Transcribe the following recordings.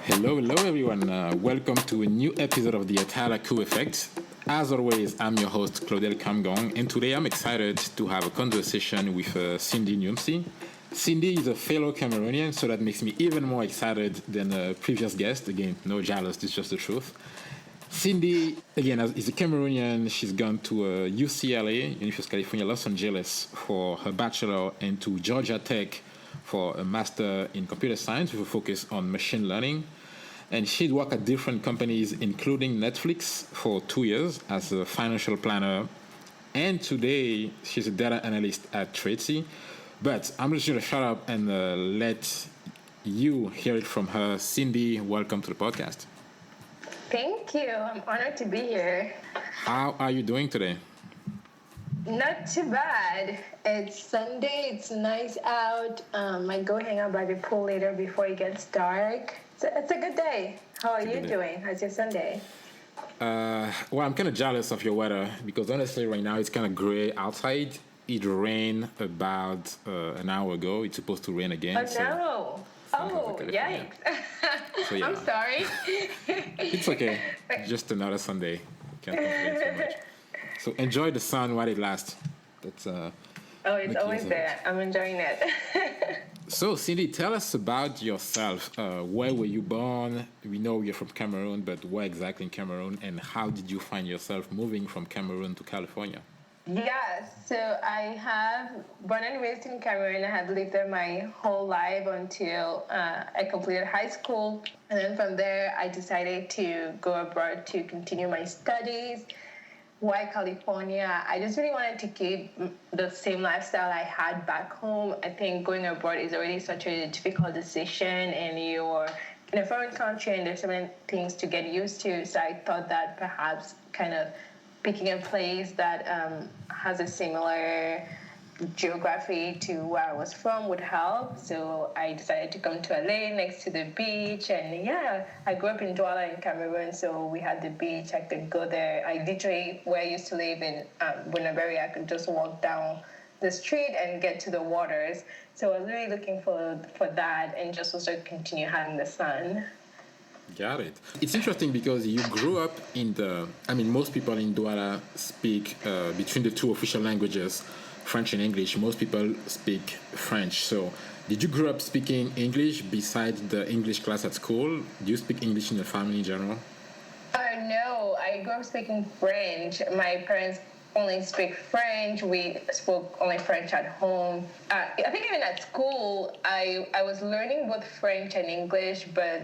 Hello everyone. Welcome to a new episode of the Atala Coup Effect. As always, I'm your host Claudel Kamgong, and today I'm excited to have a conversation with Cindy Nyoumsi. Cindy is a fellow Cameroonian, so that makes me even more excited than a previous guest. Again, no jealous, it's just the truth. Cindy, again, is a Cameroonian. She's gone to UCLA, University of California, Los Angeles, for her bachelor, and to Georgia Tech for a master in computer science with a focus on machine learning. And she'd worked at different companies, including Netflix, for 2 years as a financial planner. And today, she's a data analyst at Tracy. But I'm just going to shut up and let you hear it from her. Cindy, welcome to the podcast. Thank you. I'm honored to be here. How are you doing today? Not too bad. It's Sunday. It's nice out. I go hang out by the pool later before it gets dark. It's a good day. How are you doing? How's your Sunday? Well, I'm kind of jealous of your weather because honestly, right now it's kind of gray outside. It rained about an hour ago. It's supposed to rain again. Oh, no. Oh, yikes. So, yeah. I'm sorry. It's okay. Just another Sunday. Can't complain so much. So enjoy the sun while it lasts. That's it's always there. I'm enjoying it. So, Cindy, tell us about yourself. Where were you born? We know you're from Cameroon, but where exactly in Cameroon? And how did you find yourself moving from Cameroon to California? Yeah, so I have born and raised in Cameroon. I had lived there my whole life until I completed high school. And then from there, I decided to go abroad to continue my studies. Why California? I just really wanted to keep the same lifestyle I had back home. I think going abroad is already such a difficult decision, and you're in a foreign country and there's so many things to get used to. So I thought that perhaps kind of picking a place that has a similar geography to where I was from would help. So I decided to come to LA next to the beach. And yeah, I grew up in Douala in Cameroon, so we had the beach. I could go there. I literally, where I used to live in Bunaberry, I could just walk down the street and get to the waters. So I was really looking for that and just also continue having the sun. Got it. It's interesting because you grew up most people in Douala speak between the two official languages, French and English. Most people speak French. So did you grow up speaking English besides the English class at school? Do you speak English in your family in general? No, I grew up speaking French. My parents only speak French. We spoke only French at home. I think even at school, I was learning both French and English, but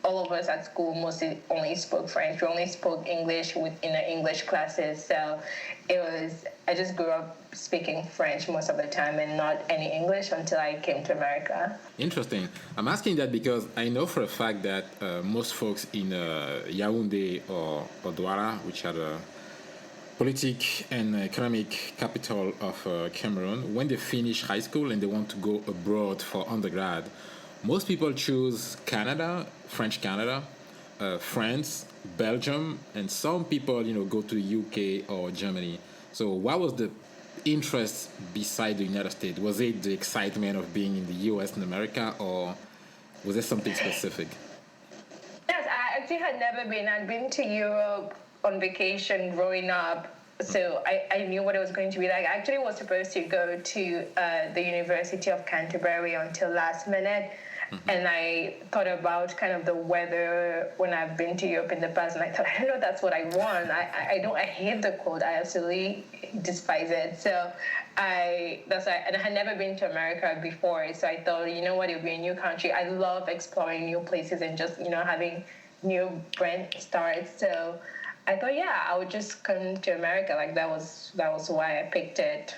all of us at school mostly only spoke French. We only spoke English in the English classes. So I just grew up speaking French most of the time and not any English until I came to America. Interesting. I'm asking that because I know for a fact that most folks in Yaoundé or Douala, which are the political and economic capital of Cameroon, when they finish high school and they want to go abroad for undergrad, most people choose Canada, French Canada, France, Belgium, and some people, go to the UK or Germany. So what was the interest beside the United States? Was it the excitement of being in the US and America, or was there something specific? Yes, I actually had never been. I'd been to Europe on vacation growing up. So I knew what it was going to be like. I actually was supposed to go to the University of Canterbury until last minute. Mm-hmm. And I thought about kind of the weather when I've been to Europe in the past, and I thought, I don't know if that's what I want. I hate the cold. I absolutely despise it. So and I had never been to America before. So I thought, you know what, it would be a new country. I love exploring new places and just, having new brain starts. So I thought, I would just come to America. Like that was why I picked it.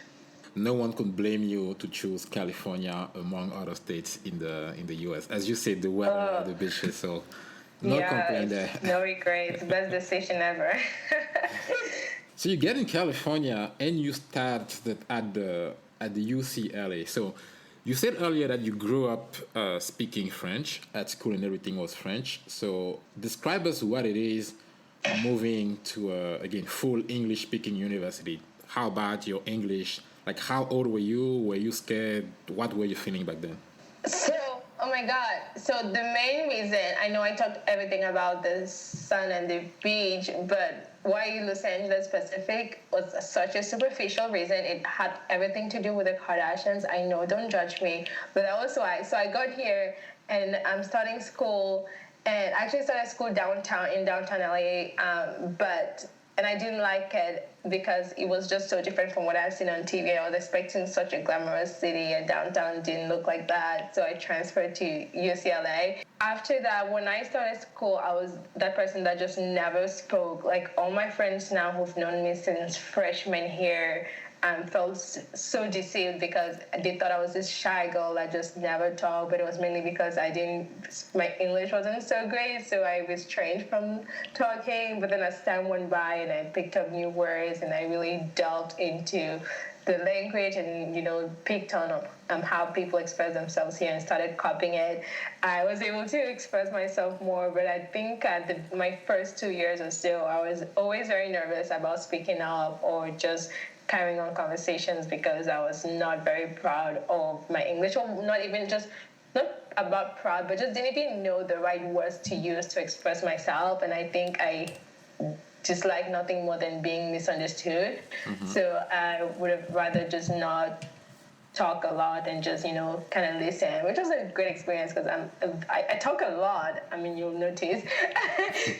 No one could blame you to choose California among other states in the U.S. As you said, the weather, the beaches, so no complaint there. No regrets. Best decision ever. So you get in California and you start at the UCLA. So you said earlier that you grew up speaking French at school and everything was French. So describe us what it is moving to again full English speaking university. How about your English? Like, how old were you? Were you scared? What were you feeling back then? So Oh my God. So the main reason, I know I talked everything about the sun and the beach, but why Los Angeles specific was such a superficial reason. It had everything to do with the Kardashians. I know, don't judge me, but that was why. So I got here and I'm starting school, and I actually started school downtown in downtown LA, and I didn't like it because it was just so different from what I've seen on TV. I was expecting such a glamorous city, and downtown didn't look like that. So I transferred to UCLA. After that, when I started school, I was that person that just never spoke. Like all my friends now who've known me since freshman year, felt so deceived because they thought I was this shy girl that just never talked, but it was mainly because my English wasn't so great, so I restrained from talking. But then as time went by and I picked up new words and I really delved into the language and, picked on how people express themselves here and started copying it, I was able to express myself more. But I think at my first 2 years or so, I was always very nervous about speaking up or just carrying on conversations because I was not very proud of my English, or not about proud, but just didn't even know the right words to use to express myself. And I think I just like nothing more than being misunderstood. Mm-hmm. So I would have rather just not talk a lot and just, kind of listen, which was a great experience because I talk a lot. I mean, you'll notice.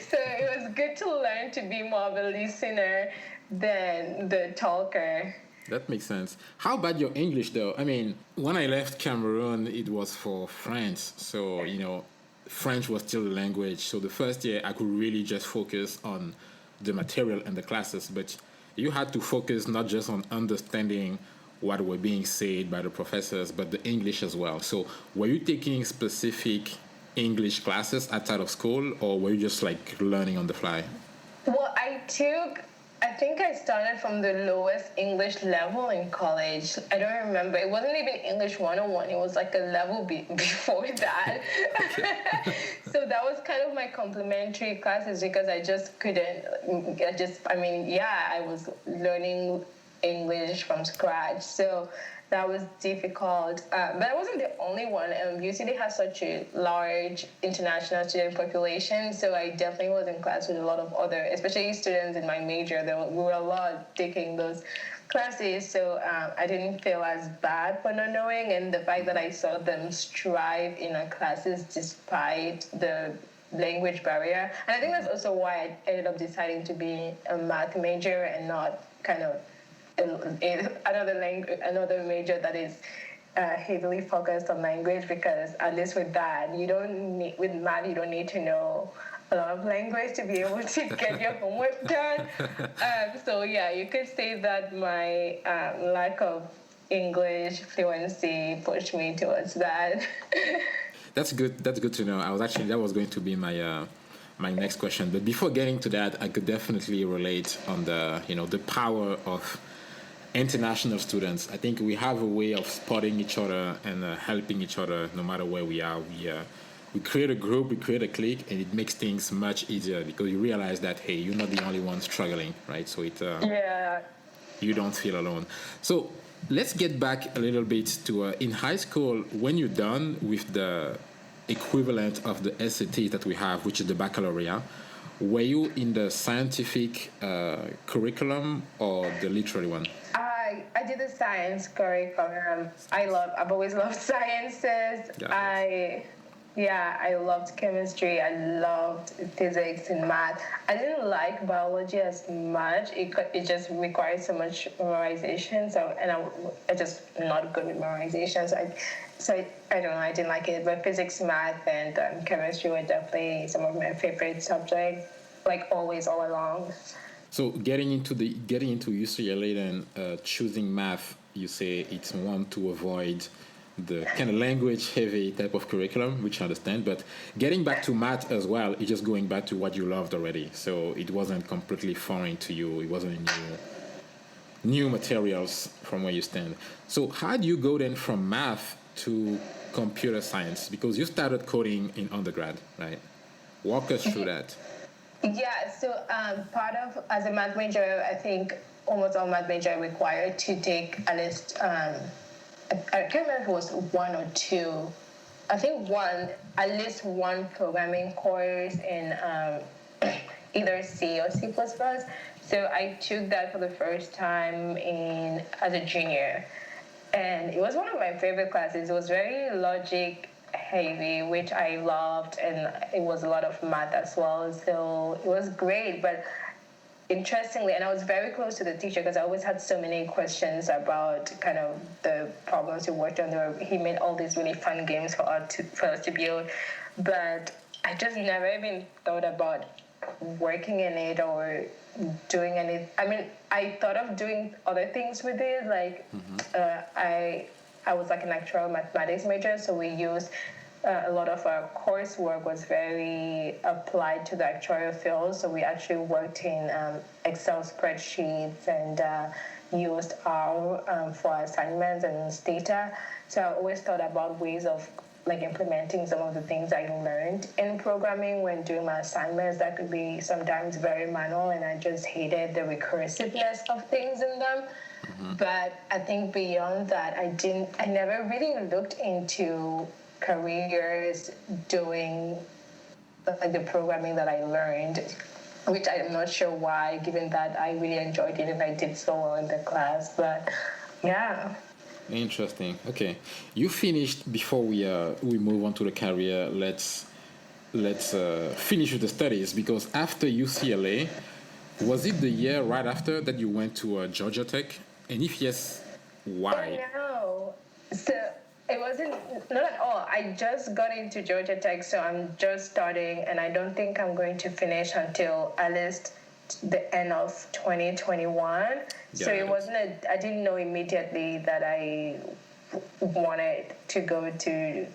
So it was good to learn to be more of a listener than the talker. That makes sense. How about your English, though? I mean, when I left Cameroon, it was for France. So, French was still a language. So the first year, I could really just focus on the material and the classes. But you had to focus not just on understanding what were being said by the professors, but the English as well. So were you taking specific English classes outside of school, or were you just like learning on the fly? Well, I think I started from the lowest English level in college. I don't remember. It wasn't even English 101. It was like a level before that. So that was kind of my complementary classes because I just couldn't. I was learning English from scratch. So that was difficult. But I wasn't the only one. UCD has such a large international student population, so I definitely was in class with a lot of other, especially students in my major. We were a lot taking those classes, so I didn't feel as bad for not knowing, and the fact that I saw them strive in our classes despite the language barrier. And I think that's also why I ended up deciding to be a math major and not kind of another major that is heavily focused on language, because at least with that, with math, you don't need to know a lot of language to be able to get your homework done. So yeah, you could say that my lack of English fluency pushed me towards that. That's good. That's good to know. That was going to be my my next question. But before getting to that, I could definitely relate on the power of international students. I think we have a way of spotting each other and helping each other no matter where we are. We create a group, we create a clique, and it makes things much easier because you realize that, hey, you're not the only one struggling, right? So you don't feel alone. So let's get back a little bit to in high school, when you're done with the equivalent of the SAT that we have, which is the baccalaureate, were you in the scientific curriculum or the literary one? I did the science curriculum. I've always loved sciences. I loved chemistry. I loved physics and math. I didn't like biology as much. It just required so much memorization. I'm just not good with memorization. So I don't know. I didn't like it. But physics, math, and chemistry were definitely some of my favorite subjects. Like always, all along. So getting into UCLA then, choosing math, you say it's one to avoid the kind of language heavy type of curriculum, which I understand, but getting back to math as well, it's just going back to what you loved already. So it wasn't completely foreign to you. It wasn't new materials from where you stand. So how do you go then from math to computer science? Because you started coding in undergrad, right? Walk us through that. Yeah, so as a math major, I think almost all math major are required to take at least, I can't remember if it was one or two I think at least one programming course in either C or C++. So I took that for the first time as a junior. And it was one of my favorite classes. It was very logic heavy, which I loved, and it was a lot of math as well. So it was great, but interestingly, and I was very close to the teacher because I always had so many questions about kind of the problems we worked on. He made all these really fun games for us to build, but I just never even thought about working in it or doing any. I mean, I thought of doing other things with it, like I was like an actuarial mathematics major, so we used a lot of our coursework was very applied to the actuarial field. So we actually worked in Excel spreadsheets and used R for assignments and data. So I always thought about ways of like implementing some of the things I learned in programming when doing my assignments. That could be sometimes very manual, and I just hated the recursiveness of things in them. But I think beyond that, I never really looked into careers doing like the programming that I learned, which I'm not sure why, given that I really enjoyed it and I did so well in the class. But yeah. Interesting. Okay, you finished before we move on to the career. Let's finish with the studies, because after UCLA, was it the year right after that you went to Georgia Tech? And if yes, why? No. So it wasn't, not at all. I just got into Georgia Tech, so I'm just starting, and I don't think I'm going to finish until at least the end of 2021. So it wasn't I didn't know immediately that I wanted to go to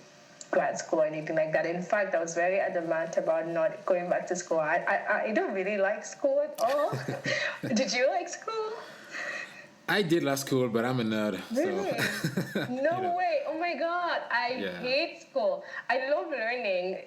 grad school or anything like that. In fact, I was very adamant about not going back to school. I don't really like school at all. Did you like school? I did last school, but I'm a nerd. Really? So. No way. Oh my God. I hate school. I love learning.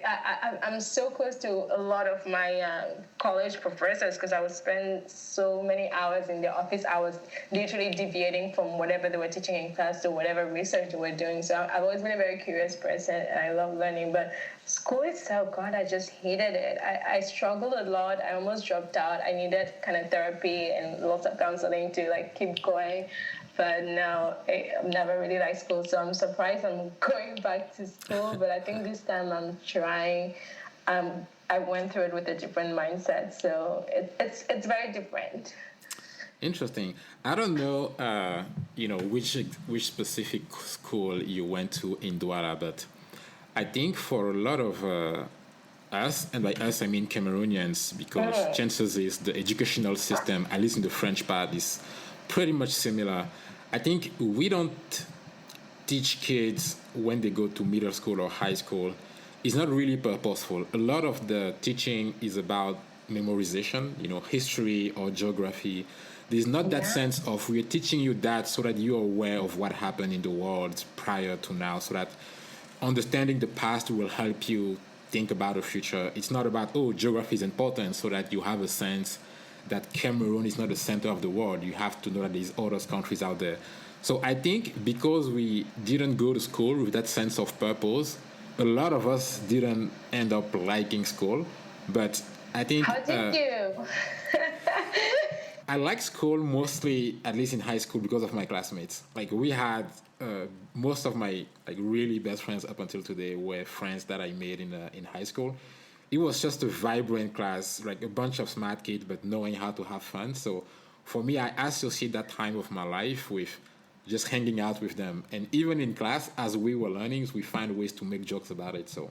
I'm so close to a lot of my college professors because I would spend so many hours in the office. I was literally deviating from whatever they were teaching in class to whatever research they were doing. So I've always been a very curious person, and I love learning. But school itself, God, I just hated it. I struggled a lot. I almost dropped out. I needed kind of therapy and lots of counseling to like keep going. But no, I've never really liked school, so I'm surprised I'm going back to school. But I think this time I'm trying. I went through it with a different mindset, so it's very different. Interesting. I don't know, which specific school you went to in Douala, but I think for a lot of us, and by us I mean Cameroonians, because chances is the educational system, at least in the French part, is pretty much similar. I think we don't teach kids when they go to middle school or high school. It's not really purposeful. A lot of the teaching is about memorization, history or geography. There's not that sense of we're teaching you that so that you're aware of what happened in the world prior to now, so that understanding the past will help you think about the future. It's not about, geography is important so that you have a sense that Cameroon is not the center of the world. You have to know that there's other countries out there. So I think because we didn't go to school with that sense of purpose, a lot of us didn't end up liking school. But I think... How did you? I like school mostly, at least in high school, because of my classmates. Like we had most of my really best friends up until today were friends that I made in high school. It was just a vibrant class, like a bunch of smart kids, but knowing how to have fun. So for me, I associate that time of my life with just hanging out with them. And even in class, as we were learning, we find ways to make jokes about it. So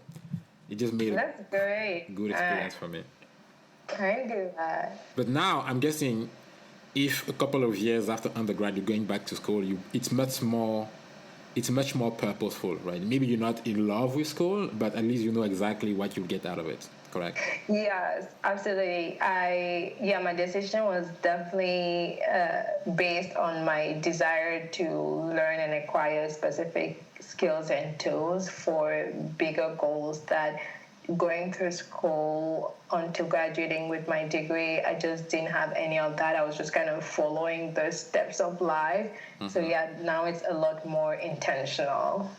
it just made That's great. a good experience for me. I do that. But now I'm guessing if a couple of years after undergrad you're going back to school, it's much more purposeful, right? Maybe you're not in love with school, but at least you know exactly what you'll get out of it, correct? Yes, absolutely. My decision was definitely based on my desire to learn and acquire specific skills and tools for bigger goals that going through school until graduating with my degree, I just didn't have any of that. I was just kind of following the steps of life. So now it's a lot more intentional.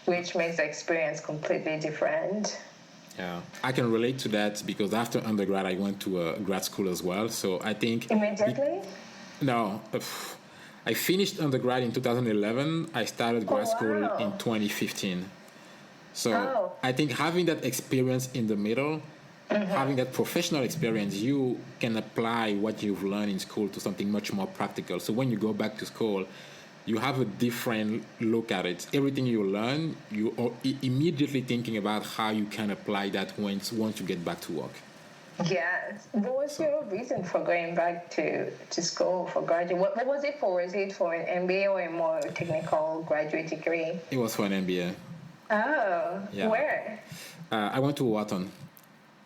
which makes the experience completely different. Yeah, I can relate to that because after undergrad, I went to a grad school as well. So I think Immediately? no, I finished undergrad in 2011. I started Oh, grad school in wow. 2015. So Oh, I think having that experience in the middle, having that professional experience, you can apply what you've learned in school to something much more practical. So when you go back to school, you have a different look at it. Everything you learn, you are immediately thinking about how you can apply that once you get back to work. yes. What was So your reason for going back to school for graduate? What was it for? Was it for an MBA or a more technical graduate degree? it was for an MBA. Oh, Yeah, where? I went to Wharton.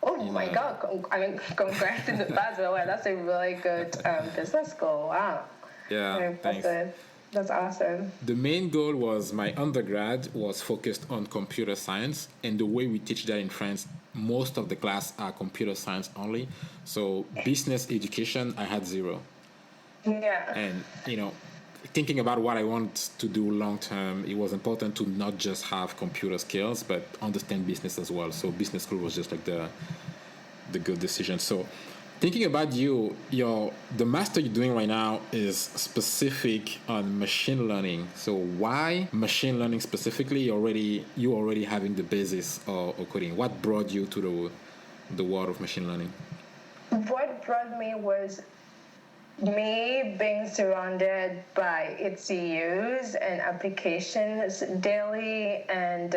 Oh In my God! I mean, congrats in advance. Well, that's a really good business school. Wow, yeah, very thanks. impressive. That's awesome. The main goal was my undergrad was focused on computer science, and the way we teach that in France, most of the class are computer science only. So business education, I had zero. Yeah. And thinking about what I want to do long term, it was important to not just have computer skills, but understand business as well. So business school was just like the good decision. So thinking about the master you're doing right now is specific on machine learning. So why machine learning specifically? You already having the basis of coding. What brought you to the world of machine learning? What brought me was me being surrounded by its use and applications daily, and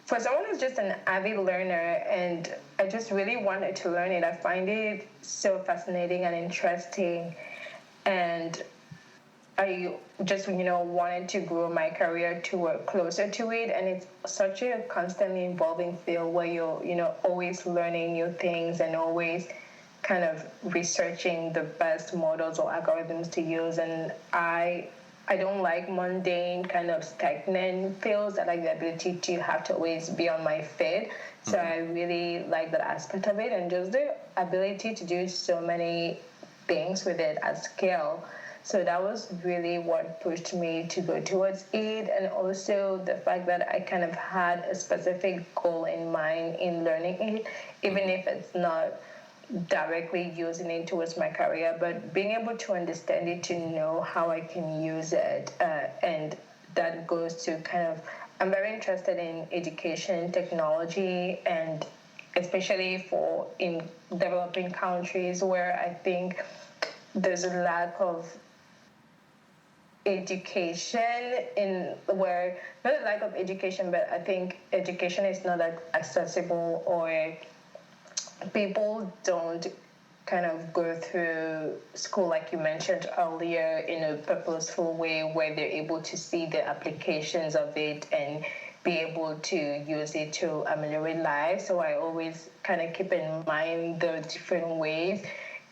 for someone who's just an avid learner, and I just really wanted to learn it. I find it so fascinating and interesting, and I just wanted to grow my career to work closer to it. And it's such a constantly evolving field where you're always learning new things and always kind of researching the best models or algorithms to use. And I don't like mundane kind of stagnant fields. I like the ability to have to always be on my feet. So I really like that aspect of it, and just the ability to do so many things with it at scale. So that was really what pushed me to go towards it. And also the fact that I kind of had a specific goal in mind in learning it, even if it's not directly using it towards my career, but being able to understand it, to know how I can use it. And that goes to kind of, I'm very interested in education technology, and especially for in developing countries where I think there's a lack of education, in where not a lack of education, but I think education is not accessible, or people don't kind of go through school, like you mentioned earlier, in a purposeful way where they're able to see the applications of it and be able to use it to ameliorate lives. So I always kind of keep in mind the different ways,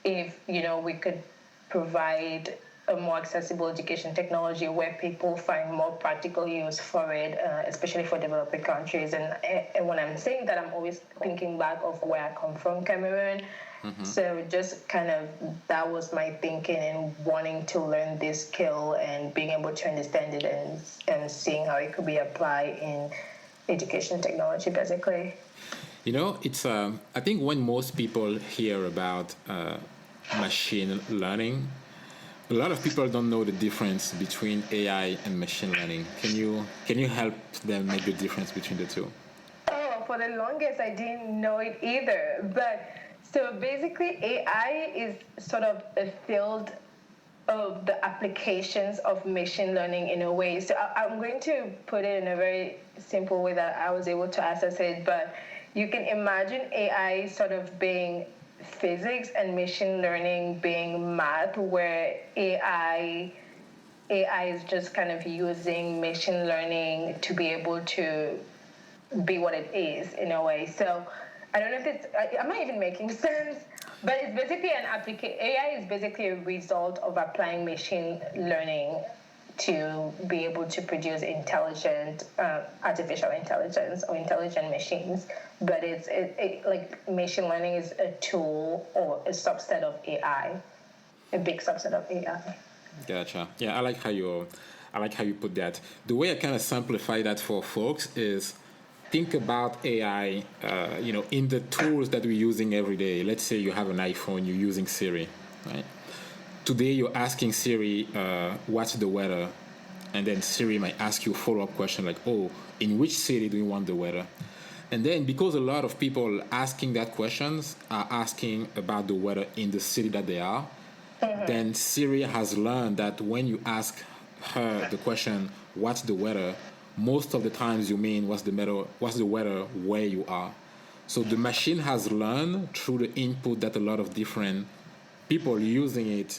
if we could provide a more accessible education technology where people find more practical use for it, especially for developing countries. And when I'm saying that, I'm always thinking back of where I come from, Cameroon. So just kind of, that was my thinking in wanting to learn this skill and being able to understand it, and seeing how it could be applied in education technology, basically. It's I think when most people hear about machine learning, a lot of people don't know the difference between AI and machine learning. Can you help them make the difference between the two? Oh, for the longest, I didn't know it either. But so basically, AI is sort of a field of the applications of machine learning in a way. So I'm going to put it in a very simple way that I was able to access it. But you can imagine AI sort of being physics and machine learning being math, where AI is just kind of using machine learning to be able to be what it is in a way. So I don't know if am I even making sense? But it's basically an application. AI is basically a result of applying machine learning to be able to produce intelligent artificial intelligence or intelligent machines. But it's like machine learning is a tool or a subset of AI, a big subset of AI. Gotcha. Yeah, I like how you put that. The way I kind of simplify that for folks is think about AI, in the tools that we're using every day. Let's say you have an iPhone, you're using Siri, right? Today you're asking Siri, what's the weather? And then Siri might ask you a follow-up question like, oh, in which city do you want the weather? And then because a lot of people asking that questions are asking about the weather in the city that they are, then Siri has learned that when you ask her the question, what's the weather? Most of the times you mean what's the weather where you are. So the machine has learned through the input that a lot of different people using it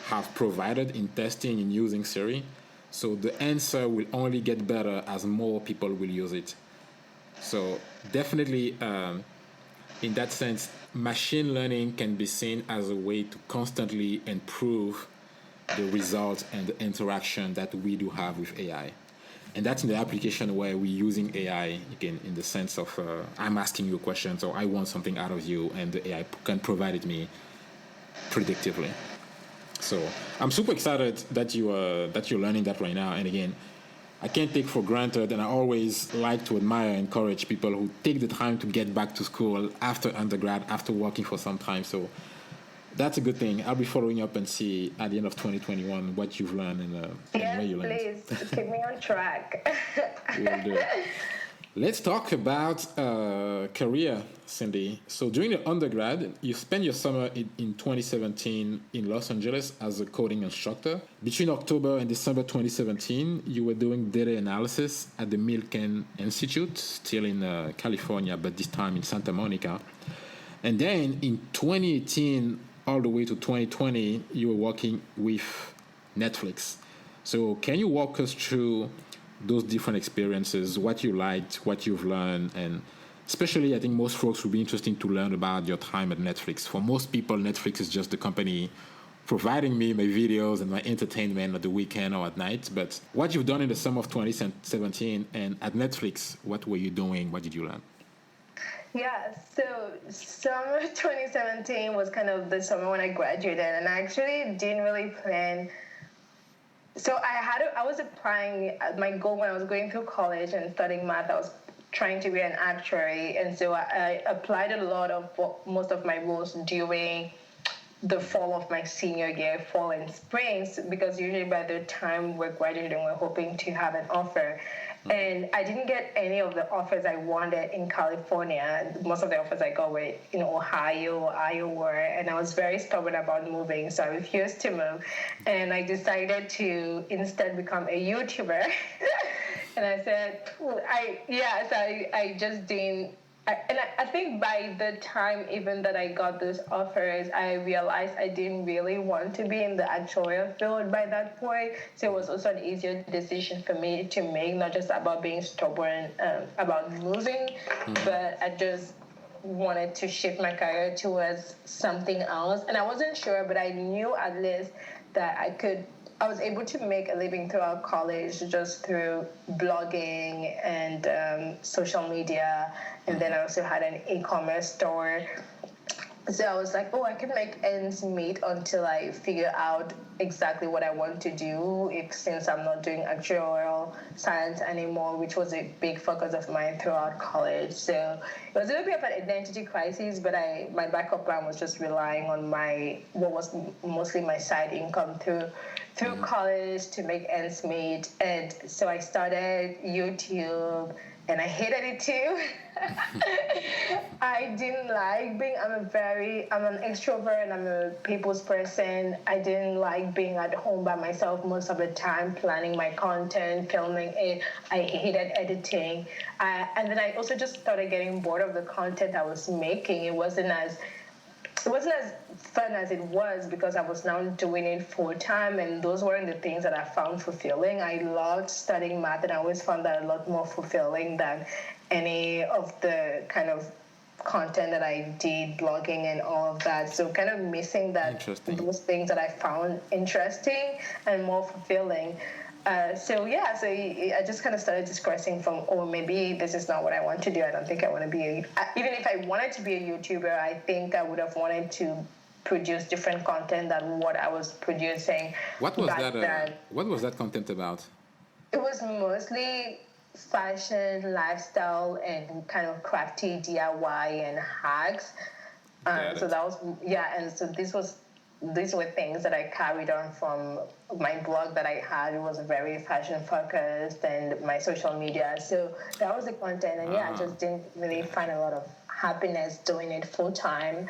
have provided in testing and using Siri. So the answer will only get better as more people will use it. So definitely, in that sense, machine learning can be seen as a way to constantly improve the results and the interaction that we do have with AI. And that's in the application where we're using AI, again, in the sense of I'm asking you questions or I want something out of you, and the AI can provide it me predictively. So I'm super excited that you're learning that right now. And again, I can't take for granted, and I always like to admire and encourage people who take the time to get back to school after undergrad, after working for some time. So that's a good thing. I'll be following up and see at the end of 2021 what you've learned and where you learned. Yes, please keep me on track. Will do. Let's talk about career, Cindy. So during the undergrad, you spent your summer in 2017 in Los Angeles as a coding instructor. Between October and December 2017, you were doing data analysis at the Milken Institute, still in California, but this time in Santa Monica. And then in 2018, all the way to 2020, you were working with Netflix. So can you walk us through those different experiences, what you liked, what you've learned, and especially I think most folks would be interested to learn about your time at Netflix. For most people, Netflix is just the company providing me my videos and my entertainment at the weekend or at night. But what you've done in the summer of 2017 and at Netflix, what were you doing? What did you learn? Yeah, so summer 2017 was kind of the summer when I graduated, and I actually didn't really plan. So I was applying. My goal when I was going through college and studying math, I was trying to be an actuary, and so I applied a lot of most of my roles during the fall of my senior year, fall and springs, because usually by the time we're graduating, we're hoping to have an offer. And I didn't get any of the offers I wanted in California. Most of the offers I got were in Ohio, Iowa, and I was very stubborn about moving, so I refused to move. And I decided to instead become a YouTuber. And I said, I just didn't. I think by the time even that I got those offers, I realized I didn't really want to be in the actuarial field by that point. So it was also an easier decision for me to make, not just about being stubborn about moving, but I just wanted to shift my career towards something else. And I wasn't sure, but I knew at least that I was able to make a living throughout college just through blogging and social media. And then I also had an e-commerce store. So I was like, I can make ends meet until I figure out exactly what I want to do, since I'm not doing actuarial science anymore, which was a big focus of mine throughout college. So it was a little bit of an identity crisis, but my backup plan was just relying on what was mostly my side income through college to make ends meet. And so I started YouTube, and I hated it too. I didn't like I'm an extrovert and I'm a people's person. I didn't like being at home by myself most of the time, planning my content, filming it. I hated editing. And then I also just started getting bored of the content I was making. It wasn't as fun as it was because I was now doing it full time, and those weren't the things that I found fulfilling. I loved studying math, and I always found that a lot more fulfilling than any of the kind of content that I did, blogging and all of that. So kind of missing those things that I found interesting and more fulfilling. So I just kind of started discussing from, maybe this is not what I want to do. I don't think I want to be even if I wanted to be a YouTuber, I think I would have wanted to produce different content than what I was producing back then. What was that content about? It was mostly fashion, lifestyle, and kind of crafty DIY and hacks. So that was, and so these were things that I carried on from my blog that I had. It was very fashion focused, and my social media. So that was the content, and I just didn't really find a lot of happiness doing it full time,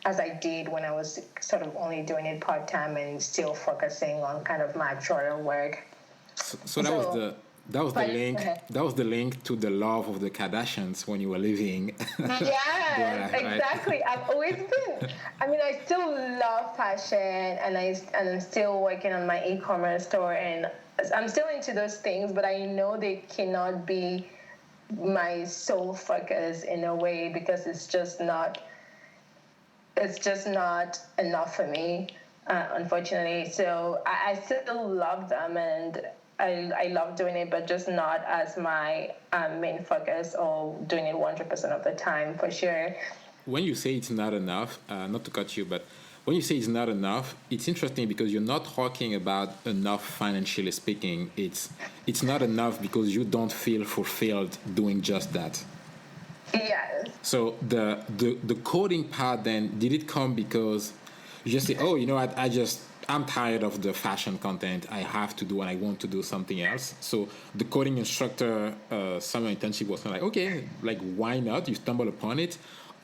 as I did when I was sort of only doing it part time and still focusing on kind of my actuarial work. So that was the link to the love of the Kardashians when you were living. Yeah, exactly. Right? I've always been. I mean, I still love fashion, and I'm still working on my e-commerce store, and I'm still into those things. But I know they cannot be my sole focus in a way, because it's just not enough for me, unfortunately. So I still love them, and I love doing it, but just not as my main focus, or doing it 100% of the time, for sure. When you say it's not enough, not to cut you, but when you say it's not enough, it's interesting because you're not talking about enough financially speaking. It's not enough because you don't feel fulfilled doing just that. Yes. So the coding part then, did it come because you just say, oh, you know what, I'm tired of the fashion content. I have to do and I want to do something else. So the coding instructor summer internship was kind of like, okay, like why not? You stumble upon it.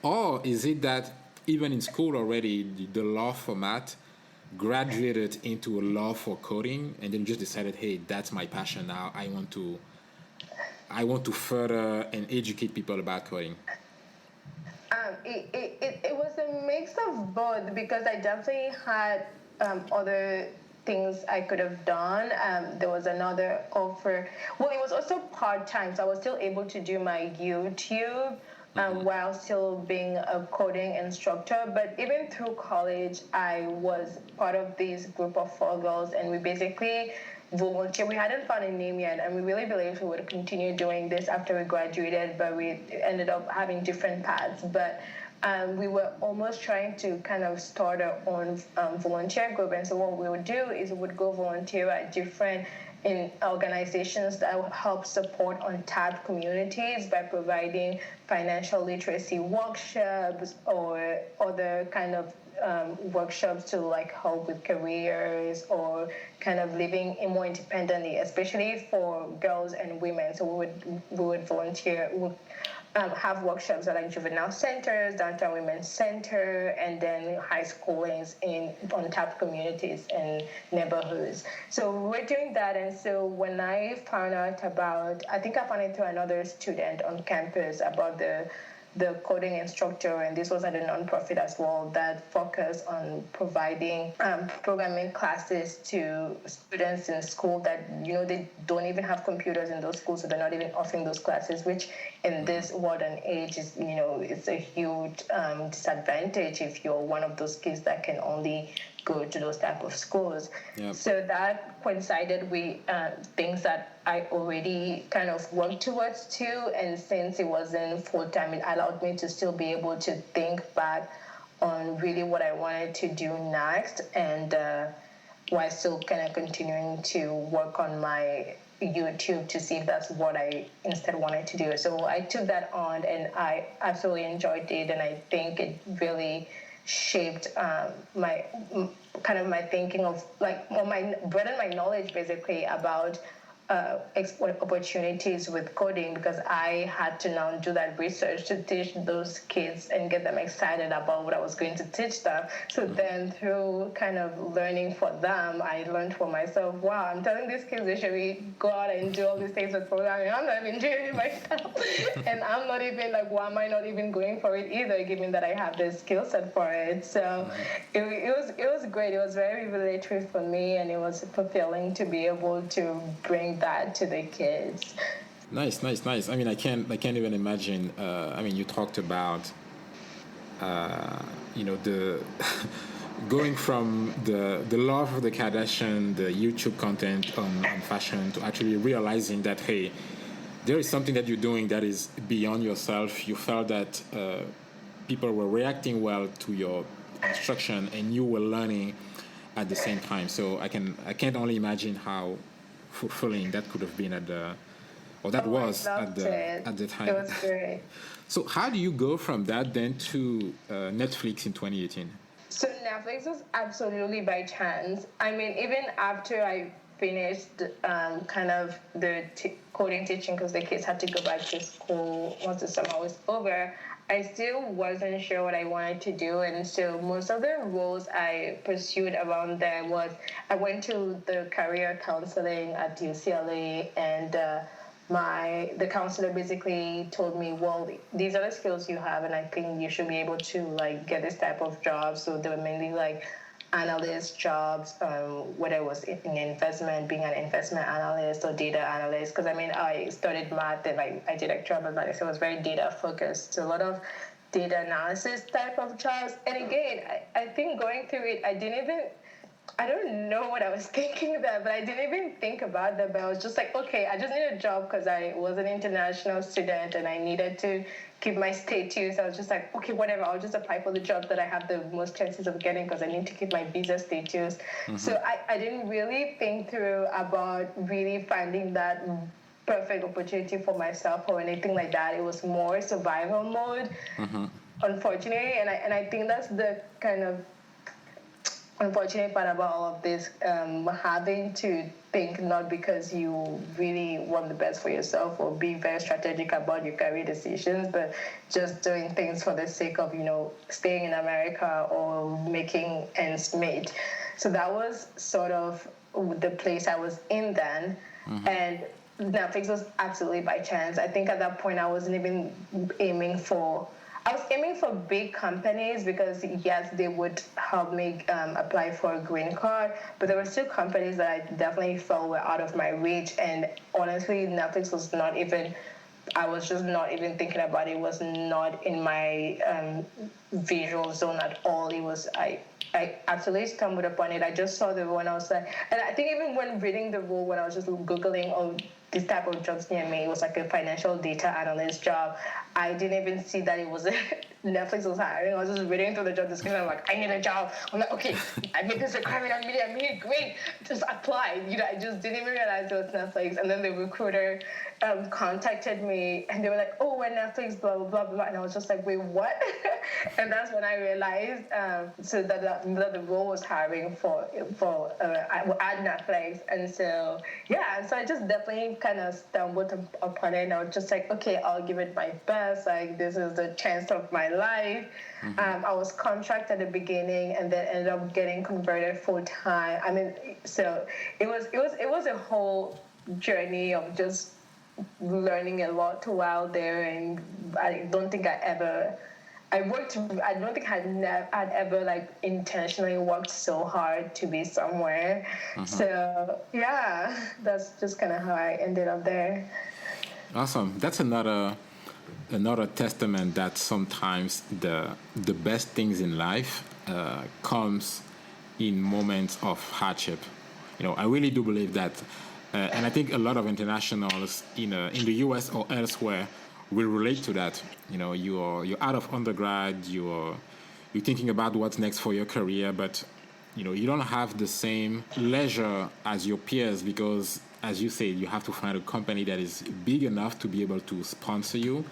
Or is it that even in school already, the love for math graduated into a love for coding, and then you just decided, hey, that's my passion now. I want to further and educate people about coding? It was a mix of both, because I definitely had other things I could have done. There was another offer. Well, it was also part-time, so I was still able to do my YouTube while still being a coding instructor. But even through college, I was part of this group of 4 girls, and we basically volunteer. We hadn't found a name yet, and we really believed we would continue doing this after we graduated, but we ended up having different paths. But we were almost trying to kind of start our own volunteer group. And so what we would do is we would go volunteer at different organizations that would help support untapped communities by providing financial literacy workshops or other kind of workshops to like help with careers or kind of living more independently, especially for girls and women. So we would volunteer. Have workshops at like juvenile centers, downtown women's center, and then high schoolings in untapped communities and neighborhoods. So we're doing that. And so when I found out about, I think I found it through another student on campus about the coding instructor, and this was at a nonprofit as well that focused on providing programming classes to students in school that, you know, they don't even have computers in those schools, so they're not even offering those classes, which in this modern age is, you know, it's a huge disadvantage if you're one of those kids that can only go to those type of schools. Yep. So that coincided with things that I already kind of worked towards too, and since it wasn't full-time, it allowed me to still be able to think back on really what I wanted to do next, and while still kind of continuing to work on my YouTube to see if that's what I instead wanted to do. So I took that on, and I absolutely enjoyed it, and I think it really shaped my thinking of broadened my knowledge basically about opportunities with coding, because I had to now do that research to teach those kids and get them excited about what I was going to teach them. So then through kind of learning for them, I learned for myself, wow, I'm telling these kids they should really go out and do all these things with programming. I'm not even doing it myself. And I'm not even like, why am I not even going for it either, given that I have the skill set for it. So it was great. It was very revelatory for me, and it was fulfilling to be able to bring that to the kids. Nice. I mean, I can't even imagine. I mean, you talked about, the going from the love of the Kardashian, the YouTube content on fashion, to actually realizing that, hey, there is something that you're doing that is beyond yourself. You felt that people were reacting well to your instruction, and you were learning at the same time. So I can't only imagine how fulfilling that could have been was at the time. It was great. So how do you go from that then to Netflix in 2018? So Netflix was absolutely by chance. I mean, even after I finished kind of the coding teaching, because the kids had to go back to school once the summer was over, I still wasn't sure what I wanted to do. And so most of the roles I pursued around then was I went to the career counseling at UCLA, and the counselor basically told me, well, these are the skills you have, and I think you should be able to like get this type of job. So they were mainly like analyst jobs, whether it was in investment, being an investment analyst or data analyst. Because I mean, I studied math and I did actual mathematics, so it was very data focused. So a lot of data analysis type of jobs. And again, I think going through it, I don't know what I was thinking there, but I didn't even think about that. But I was just like, okay, I just need a job because I was an international student and I needed to keep my status. I was just like, okay, whatever, I'll just apply for the job that I have the most chances of getting because I need to keep my visa status. Mm-hmm. So I didn't really think through about really finding that perfect opportunity for myself or anything like that. It was more survival mode, mm-hmm. unfortunately. And I think that's the kind of unfortunate part about all of this, having to think not because you really want the best for yourself or be very strategic about your career decisions, but just doing things for the sake of, staying in America or making ends meet. So that was sort of the place I was in then. Mm-hmm. And Netflix was absolutely by chance. I think at that point I wasn't even aiming for big companies because, yes, they would help me apply for a green card, but there were still companies that I definitely felt were out of my reach. And honestly, Netflix was not even, I was just not even thinking about it. It was not in my visual zone at all. It was, I absolutely stumbled upon it. I just saw the role and I was like, and I think even when reading the role, when I was just Googling, this type of jobs near me, it was like a financial data analyst job. I didn't even see that it was Netflix was hiring. I was just reading through the job description. I'm like, I need a job. I'm like, okay, I made this requirement. I made it great. Just apply. I just didn't even realize it was Netflix. And then the recruiter contacted me, and they were like, oh, we're Netflix, blah, blah, blah, blah. And I was just like, wait, what? And that's when I realized so that the role was hiring for at Netflix. And so, yeah, so I just definitely kind of stumbled upon it. And I was just like, okay, I'll give it my best. Like, this is the chance of my life. Mm-hmm. I was contracted at the beginning and then ended up getting converted full time. I mean, so it was a whole journey of just learning a lot while there. And I don't think I'd ever like intentionally worked so hard to be somewhere. Mm-hmm. So yeah, that's just kind of how I ended up there. Awesome. That's another testament that sometimes the best things in life comes in moments of hardship. I really do believe that, and I think a lot of internationals in the U.S. or elsewhere will relate to that. You're out of undergrad, you're thinking about what's next for your career, but you don't have the same leisure as your peers because, as you said, you have to find a company that is big enough to be able to sponsor you,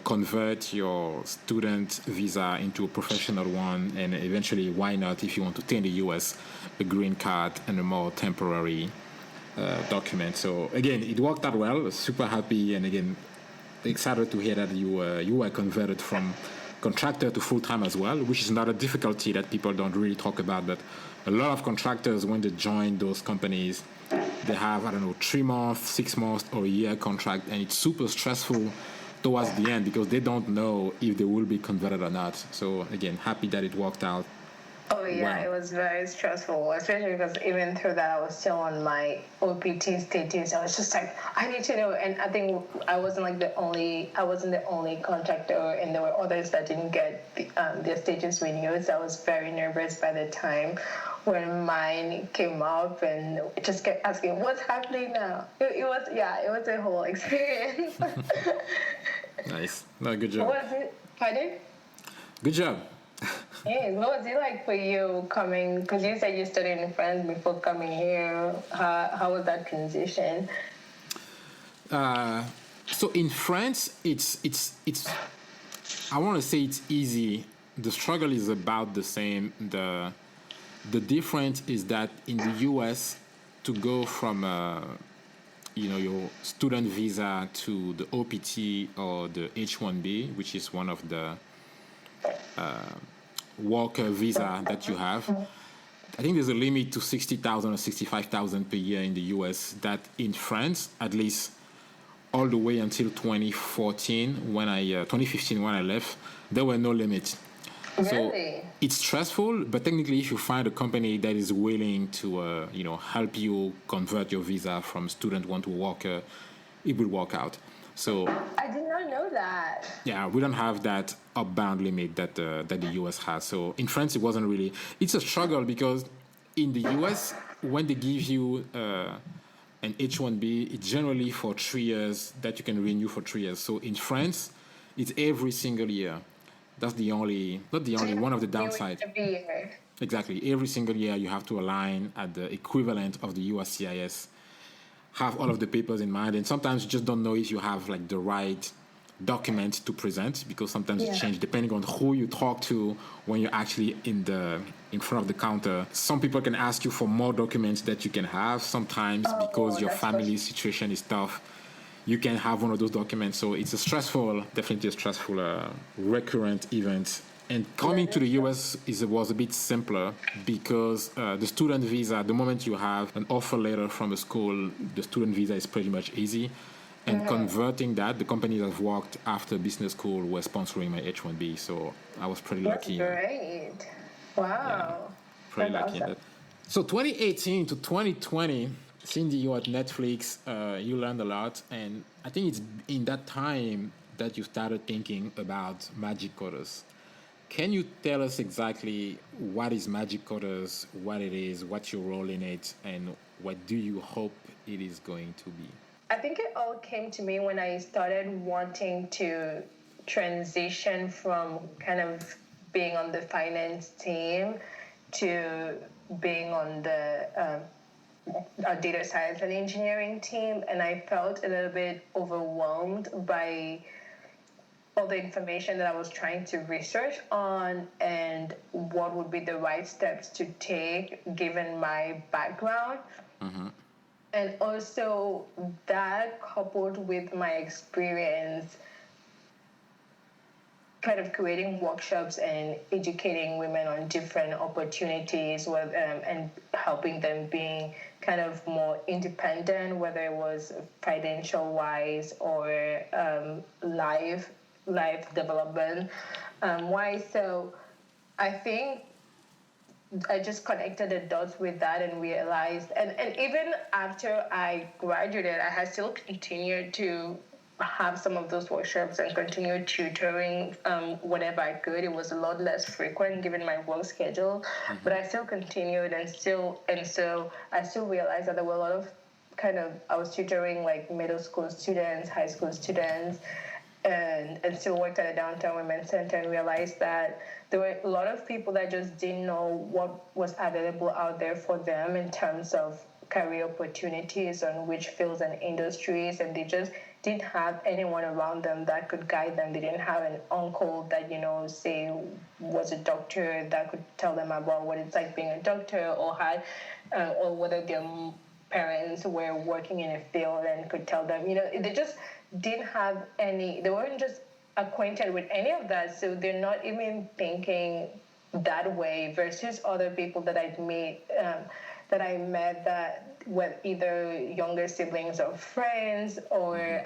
convert your student visa into a professional one, and eventually, why not, if you want to stay in the U.S., a green card and a more temporary document. So again, it worked out well. Super happy, and again, excited to hear that you were converted from contractor to full-time as well, which is not a difficulty that people don't really talk about. But a lot of contractors, when they join those companies, they have, 3 months, 6 months, or a year contract, and it's super stressful towards the end because they don't know if they will be converted or not. So again, happy that it worked out. Oh yeah, wow. It was very stressful, especially because even through that, I was still on my OPT status. I was just like, I need to know. And I think I wasn't the only contractor, and there were others that didn't get their status renewed. So I was very nervous by the time when mine came up, and just kept asking, what's happening now? It was a whole experience. Nice. No, good job. Was it? Pardon? Good job. Hey, what was it like for you coming? Because you said you studied in France before coming here. How was that transition? So in France, it's I want to say it's easy. The struggle is about the same. The difference is that in the US, to go from your student visa to the OPT or the H-1B, which is one of the worker visa that you have. I think there's a limit to 60,000 or 65,000 per year in the US. That in France, at least all the way until 2014, 2015 when I left, there were no limits. So Really? it's stressful, but technically, if you find a company that is willing to, help you convert your visa from student one to worker, it will work out. So I did not know that. yeah, we don't have that upbound limit that the US has. So in France, it wasn't really. It's a struggle because in the US, when they give you an H-1B, it's generally for 3 years that you can renew for 3 years. So in France, it's every single year. That's the only, not the only, one of the downsides. Every year. Exactly. Every single year, you have to align at the equivalent of the USCIS, have all of the papers in mind, and sometimes you just don't know if you have like the right document to present because sometimes it changes depending on who you talk to when you're actually in front of the counter. Some people can ask you for more documents that you can have. Sometimes because your family situation is tough, you can have one of those documents. So it's definitely a stressful, recurrent event. And coming to the US was a bit simpler because the student visa, the moment you have an offer letter from a school, the student visa is pretty much easy. And converting that, the companies I've worked after business school were sponsoring my H-1B. So I was pretty lucky. That's great. Wow. Yeah, pretty That's lucky in awesome. that. So 2018 to 2020, Cindy, you at Netflix, you learned a lot. And I think it's in that time that you started thinking about Magic Coders. Can you tell us exactly what is Magic Coders, what it is, what's your role in it, and what do you hope it is going to be? I think it all came to me when I started wanting to transition from kind of being on the finance team to being on the data science and engineering team. And I felt a little bit overwhelmed by all the information that I was trying to research on and what would be the right steps to take given my background. And also that coupled with my experience kind of creating workshops and educating women on different opportunities and helping them being kind of more independent, whether it was financial wise or life development wise. So I think I just connected the dots with that and realized, and even after I graduated, I had still continued to have some of those workshops and continue tutoring whenever I could. It was a lot less frequent given my work schedule, but I still continued and so I still realized that there were a lot of I was tutoring like middle school students, high school students, and still worked at a downtown women's center and realized that there were a lot of people that just didn't know what was available out there for them in terms of career opportunities on which fields and industries, and they just didn't have anyone around them that could guide them. They didn't have an uncle that, say was a doctor that could tell them about what it's like being a doctor, or had, or whether their parents were working in a field and could tell them, they just didn't have any, they weren't just acquainted with any of that, so they're not even thinking that way versus other people that I met that were either younger siblings or friends, or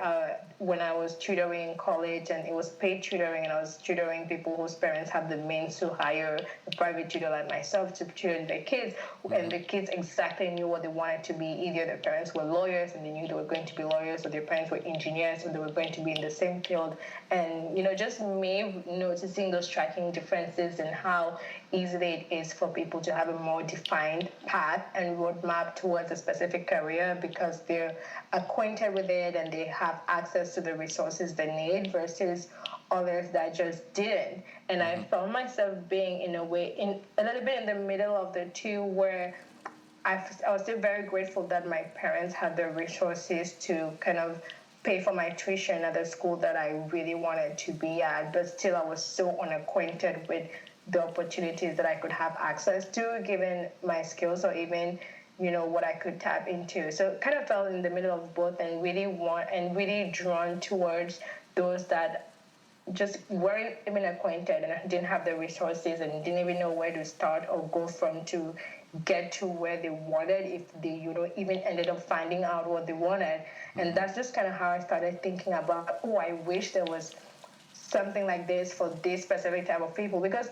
when I was tutoring in college, and it was paid tutoring, and I was tutoring people whose parents have the means to hire a private tutor like myself to tutor their kids, and the kids exactly knew what they wanted to be. Either their parents were lawyers and they knew they were going to be lawyers, or their parents were engineers and they were going to be in the same field. And just me noticing those striking differences in how easily it is for people to have a more defined path and roadmap towards a specific career because they're acquainted with it and they have access to the resources they need, versus others that just didn't. And I found myself being in a way in a little bit in the middle of the two, where I was still very grateful that my parents had the resources to kind of pay for my tuition at the school that I really wanted to be at, but still I was so unacquainted with the opportunities that I could have access to given my skills, or even what I could tap into. So kind of fell in the middle of both, and really drawn towards those that just weren't even acquainted and didn't have the resources and didn't even know where to start or go from to get to where they wanted, if they even ended up finding out what they wanted. And that's just kind of how I started thinking about, I wish there was something like this for this specific type of people. Because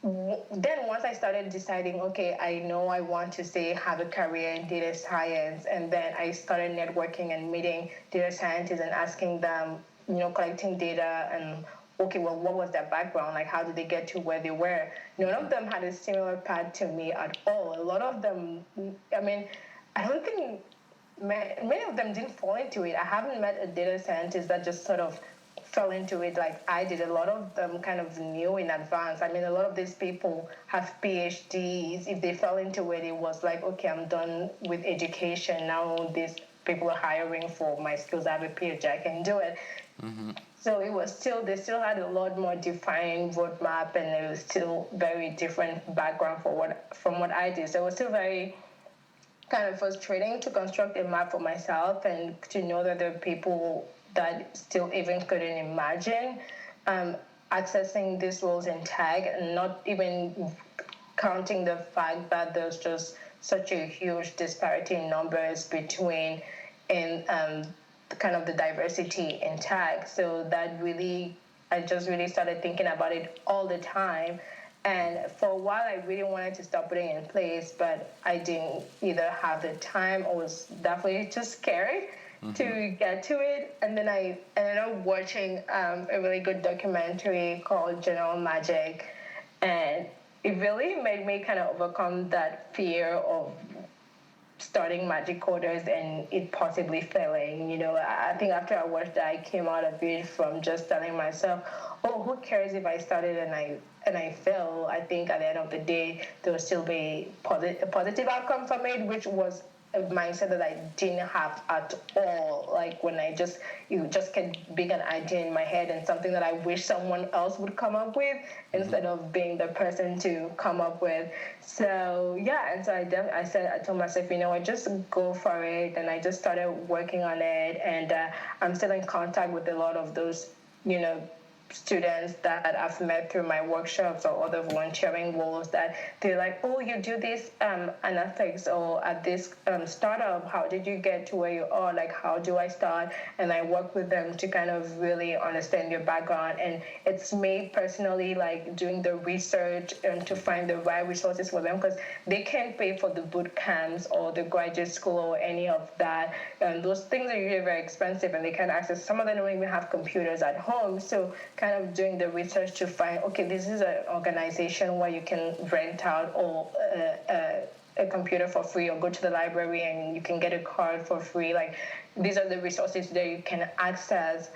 then once I started deciding, okay, I know I want to say have a career in data science, and then I started networking and meeting data scientists and asking them, collecting data and, okay, well, what was their background? Like, how did they get to where they were? None of them had a similar path to me at all. A lot of them, I don't think many of them didn't fall into it. I haven't met a data scientist that just sort of fell into it like I did. A lot of them kind of knew in advance. A lot of these people have PhDs. If they fell into it, it was like, okay, I'm done with education. Now these people are hiring for my skills. I have a PhD, I can do it. Mm-hmm. So it was they still had a lot more defined roadmap, and it was still very different background from what I did. So it was still very kind of frustrating to construct a map for myself, and to know that there are people that still even couldn't imagine accessing these roles in tech, and not even counting the fact that there's just such a huge disparity in numbers between kind of the diversity in tech. So that I just really started thinking about it all the time. And for a while, I really wanted to start putting it in place, but I didn't either have the time, or was definitely too scared to get to it. And then I ended up watching a really good documentary called General Magic, and it really made me kind of overcome that fear of starting Magic Coders and it possibly failing. I think after I watched that, I came out of it from just telling myself, who cares if I started and I fail? I think at the end of the day, there will still be a positive outcome from it, which was a mindset that I didn't have at all. Like when you just get big an idea in my head, and something that I wish someone else would come up with instead of being the person to come up with. So yeah, and so I told myself, I just go for it, and I just started working on it, and I'm still in contact with a lot of those students that I've met through my workshops or other volunteering roles, that they're like, you do this analytics or at this startup, how did you get to where you are? Like, how do I start? And I work with them to kind of really understand your background. And it's me personally, like, doing the research and to find the right resources for them, because they can't pay for the boot camps or the graduate school or any of that. And those things are usually very expensive, and they can't access. Some of them don't even have computers at home. So kind of doing the research to find, okay, this is an organization where you can rent out or a computer for free, or go to the library and you can get a card for free. Like, these are the resources that you can access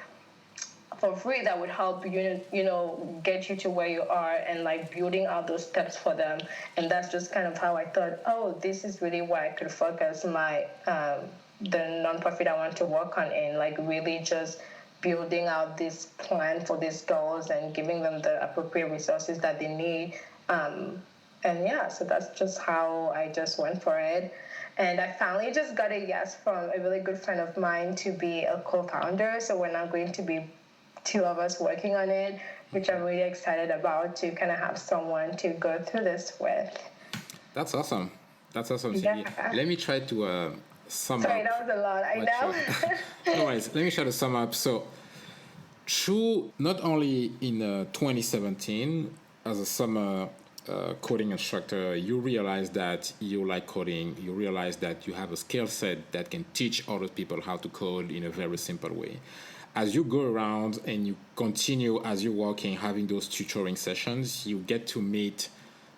for free that would help get you to where you are, and like building out those steps for them. And that's just kind of how I thought, this is really where I could focus my the nonprofit I want to work on in, like really just building out this plan for these girls and giving them the appropriate resources that they need. And yeah, so that's just how I just went for it. And I finally just got a yes from a really good friend of mine to be a co-founder. So we're now going to be two of us working on it, which I'm really excited about, to kind of have someone to go through this with. That's awesome. Cindy. Yeah. Let me try to sum up. Sorry, that was a lot. I know. No worries. Let me try to sum up. So, not only in 2017, as a summer coding instructor, you realize that you like coding. You realize that you have a skill set that can teach other people how to code in a very simple way. As you go around and you continue, as you're working, having those tutoring sessions, you get to meet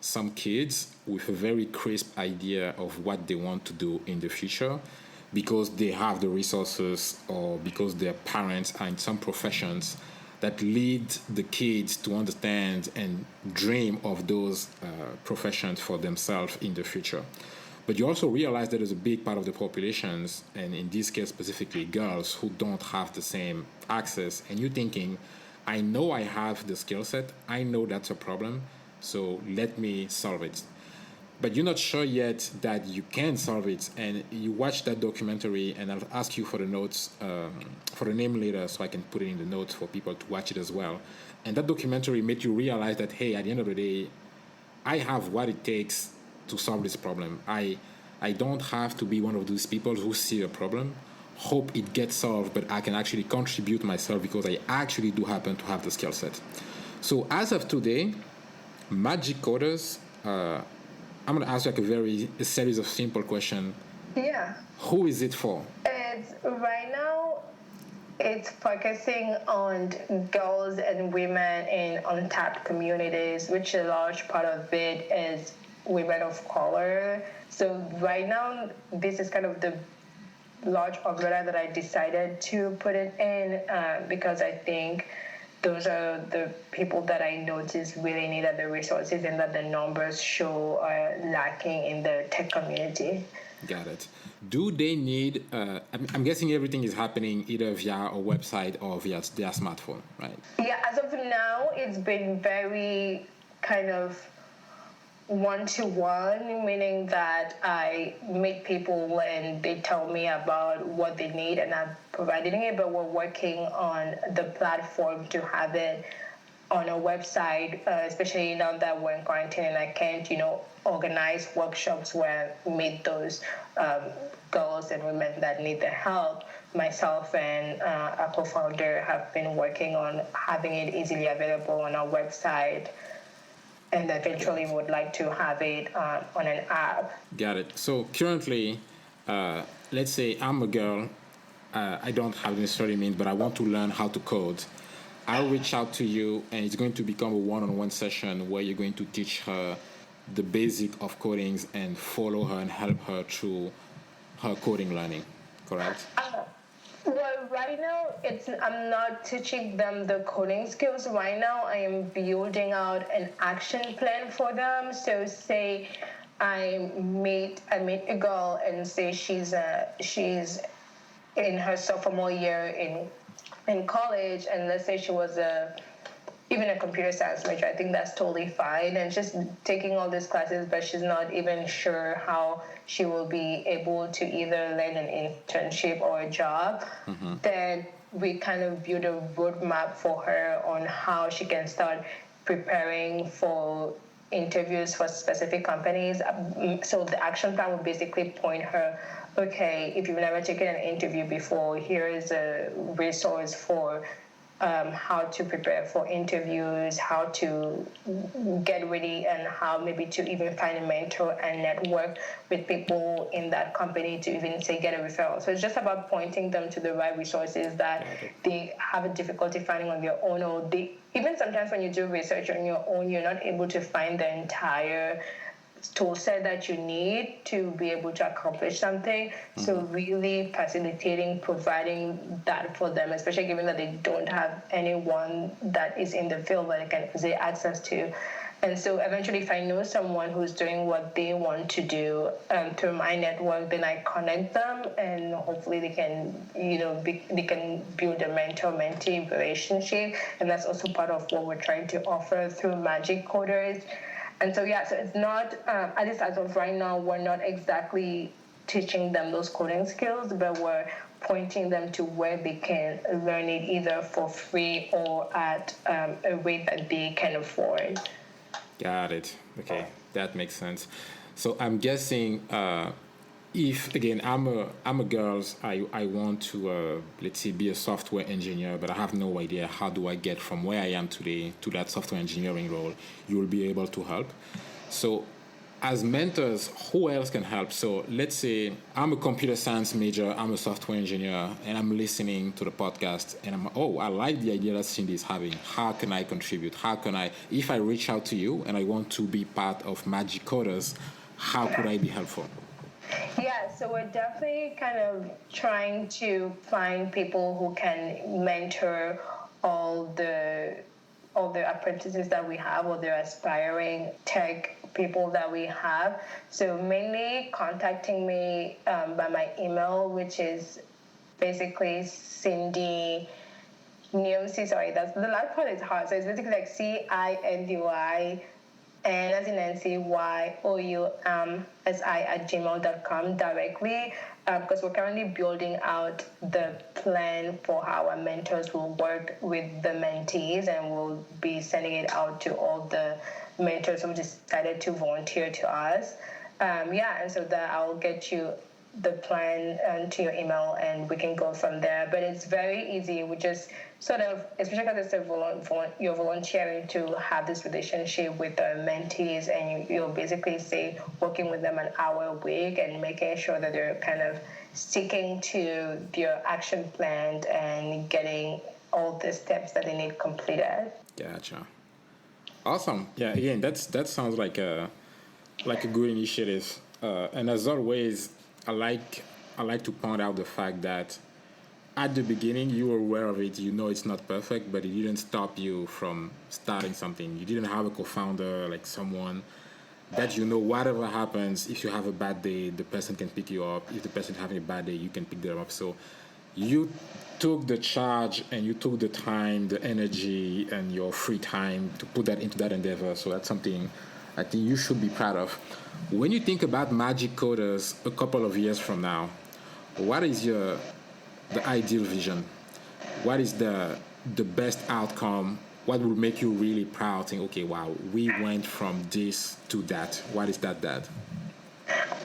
some kids with a very crisp idea of what they want to do in the future, because they have the resources or because their parents are in some professions that lead the kids to understand and dream of those professions for themselves in the future. But you also realize that there's a big part of the populations, and in this case specifically girls, who don't have the same access. And you're thinking, I know I have the skill set, I know that's a problem, so let me solve it. But you're not sure yet that you can solve it. And you watch that documentary, and I'll ask you for the notes, for the name later, so I can put it in the notes for people to watch it as well. And that documentary made you realize that, hey, at the end of the day, I have what it takes to solve this problem. I don't have to be one of those people who see a problem, hope it gets solved, but I can actually contribute myself because I actually do happen to have the skill set. So as of today, Magic Coders, I'm going to ask you a series of simple questions. Yeah. Who is it for? Right now, it's focusing on girls and women in untapped communities, which a large part of it is women of color. So right now, this is kind of the large umbrella that I decided to put it in because I think those are the people that I notice really needed the resources and that the numbers show are lacking in the tech community. Got it. Do they need, I'm guessing everything is happening either via a website or via their smartphone, right? Yeah, as of now, it's been very kind of one-to-one, meaning that I meet people and they tell me about what they need and I'm providing it, but we're working on the platform to have it on a website, especially now that we're in quarantine and I can't, organize workshops where I meet those girls and women that need the help. Myself and our co-founder have been working on having it easily available on our website, and eventually would like to have it on an app. Got it. So currently, let's say I'm a girl, I don't have necessarily means, but I want to learn how to code. I'll reach out to you, and it's going to become a one-on-one session where you're going to teach her the basic of codings and follow her and help her through her coding learning, correct? Well, right now, I'm not teaching them the coding skills. Right now, I am building out an action plan for them. So say I meet a girl and say she's in her sophomore year in college, and let's say she was even a computer science major. I think that's totally fine, and just taking all these classes, but she's not even sure how she will be able to either land an internship or a job. Mm-hmm. Then we kind of build a roadmap for her on how she can start preparing for interviews for specific companies. So the action plan will basically point her, okay, if you've never taken an interview before, here is a resource for how to prepare for interviews, how to get ready, and how maybe to even find a mentor and network with people in that company to even say get a referral. So it's just about pointing them to the right resources that they have a difficulty finding on their own, or even sometimes when you do research on your own, you're not able to find the entire tool set that you need to be able to accomplish something. Mm-hmm. So really facilitating, providing that for them, especially given that they don't have anyone that is in the field that they can easily access to. And so eventually, if I know someone who's doing what they want to do through my network, then I connect them, and hopefully they can, they can build a mentor-mentee relationship. And that's also part of what we're trying to offer through Magic Coders. And so, so it's not, at least as of right now, we're not exactly teaching them those coding skills, but we're pointing them to where they can learn it either for free or at a rate that they can afford. Got it. Okay, that makes sense. So I'm guessing if, again, I'm a girl, I want to, let's say, be a software engineer, but I have no idea how do I get from where I am today to that software engineering role, you will be able to help. So as mentors, who else can help? So let's say I'm a computer science major, I'm a software engineer, and I'm listening to the podcast, and I like the idea that Cindy is having. How can I contribute? If I reach out to you and I want to be part of Magic Coders, how could I be helpful? Yeah, so we're definitely kind of trying to find people who can mentor all the apprentices that we have, or the aspiring tech people that we have. So mainly contacting me by my email, which is basically Cindy Nyoumsi. Sorry, that's the last part is hard. So it's basically like CINDY and as in NCYOUMSI@gmail.com directly, because we're currently building out the plan for how our mentors will work with the mentees, and we'll be sending it out to all the mentors who decided to volunteer to us. And so that I'll get you the plan to your email, and we can go from there. But it's very easy. We just sort of, especially because it's you're volunteering to have this relationship with the mentees, and you'll basically say working with them an hour a week and making sure that they're kind of sticking to their action plan and getting all the steps that they need completed. Gotcha. Awesome. Yeah. Again, that sounds like a good initiative. And as always, I like to point out the fact that at the beginning you were aware of it. You know it's not perfect, but it didn't stop you from starting something. You didn't have a co-founder, like someone that whatever happens, if you have a bad day, the person can pick you up. If the person is having a bad day, you can pick them up. So you took the charge and you took the time, the energy, and your free time to put that into that endeavor. So that's something I think you should be proud of. When you think about Magic Coders a couple of years from now, what is the ideal vision? What is the best outcome? What will make you really proud? Think, okay, wow, we went from this to that. What is that?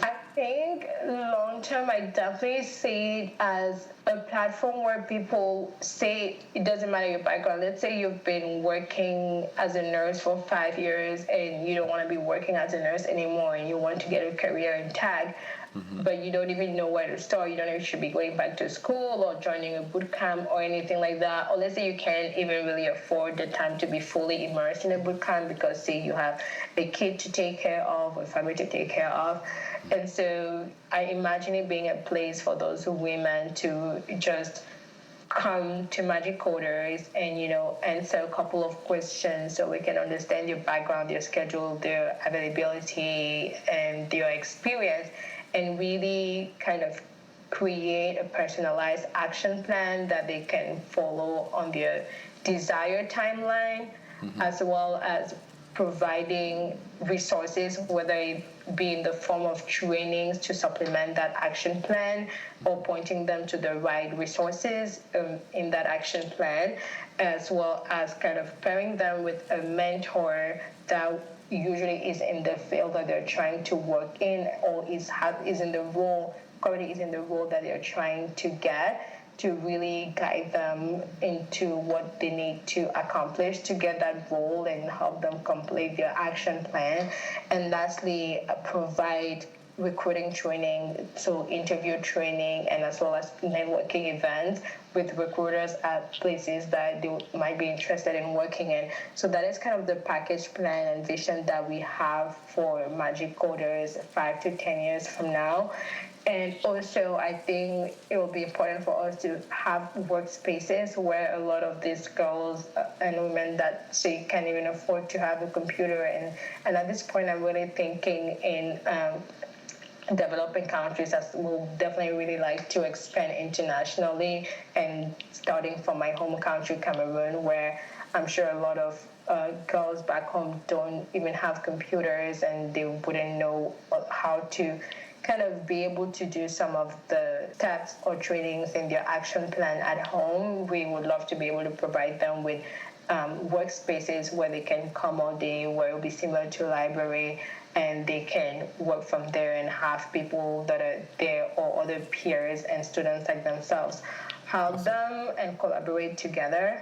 I think long term, I definitely see it as a platform where people say it doesn't matter your background. Let's say you've been working as a nurse for 5 years and you don't want to be working as a nurse anymore, and you want to get a career in tech. Mm-hmm. But you don't even know where to start. You don't know if you should be going back to school or joining a boot camp or anything like that. Or let's say you can't even really afford the time to be fully immersed in a boot camp because, say, you have a kid to take care of or a family to take care of. And so I imagine it being a place for those women to just come to Magic Coders and, answer a couple of questions so we can understand your background, your schedule, their availability, and their experience, and really kind of create a personalized action plan that they can follow on their desired timeline, mm-hmm. as well as providing resources, whether it be in the form of trainings to supplement that action plan or pointing them to the right resources in that action plan, as well as kind of pairing them with a mentor that usually is in the field that they're trying to work in, or is in the role that they're trying to get, to really guide them into what they need to accomplish to get that role and help them complete their action plan. And lastly, provide recruiting training, so interview training, and as well as networking events with recruiters at places that they might be interested in working in. So that is kind of the package plan and vision that we have for Magic Coders 5 to 10 years from now. And also, I think it will be important for us to have workspaces where a lot of these girls and women that say can't even afford to have a computer. And at this point, I'm really thinking in developing countries, as we'll definitely really like to expand internationally, and starting from my home country, Cameroon, where I'm sure a lot of girls back home don't even have computers and they wouldn't know how to kind of be able to do some of the steps or trainings in their action plan at home. We would love to be able to provide them with workspaces where they can come all day, where it will be similar to a library, and they can work from there and have people that are there or other peers and students like themselves help them and collaborate together.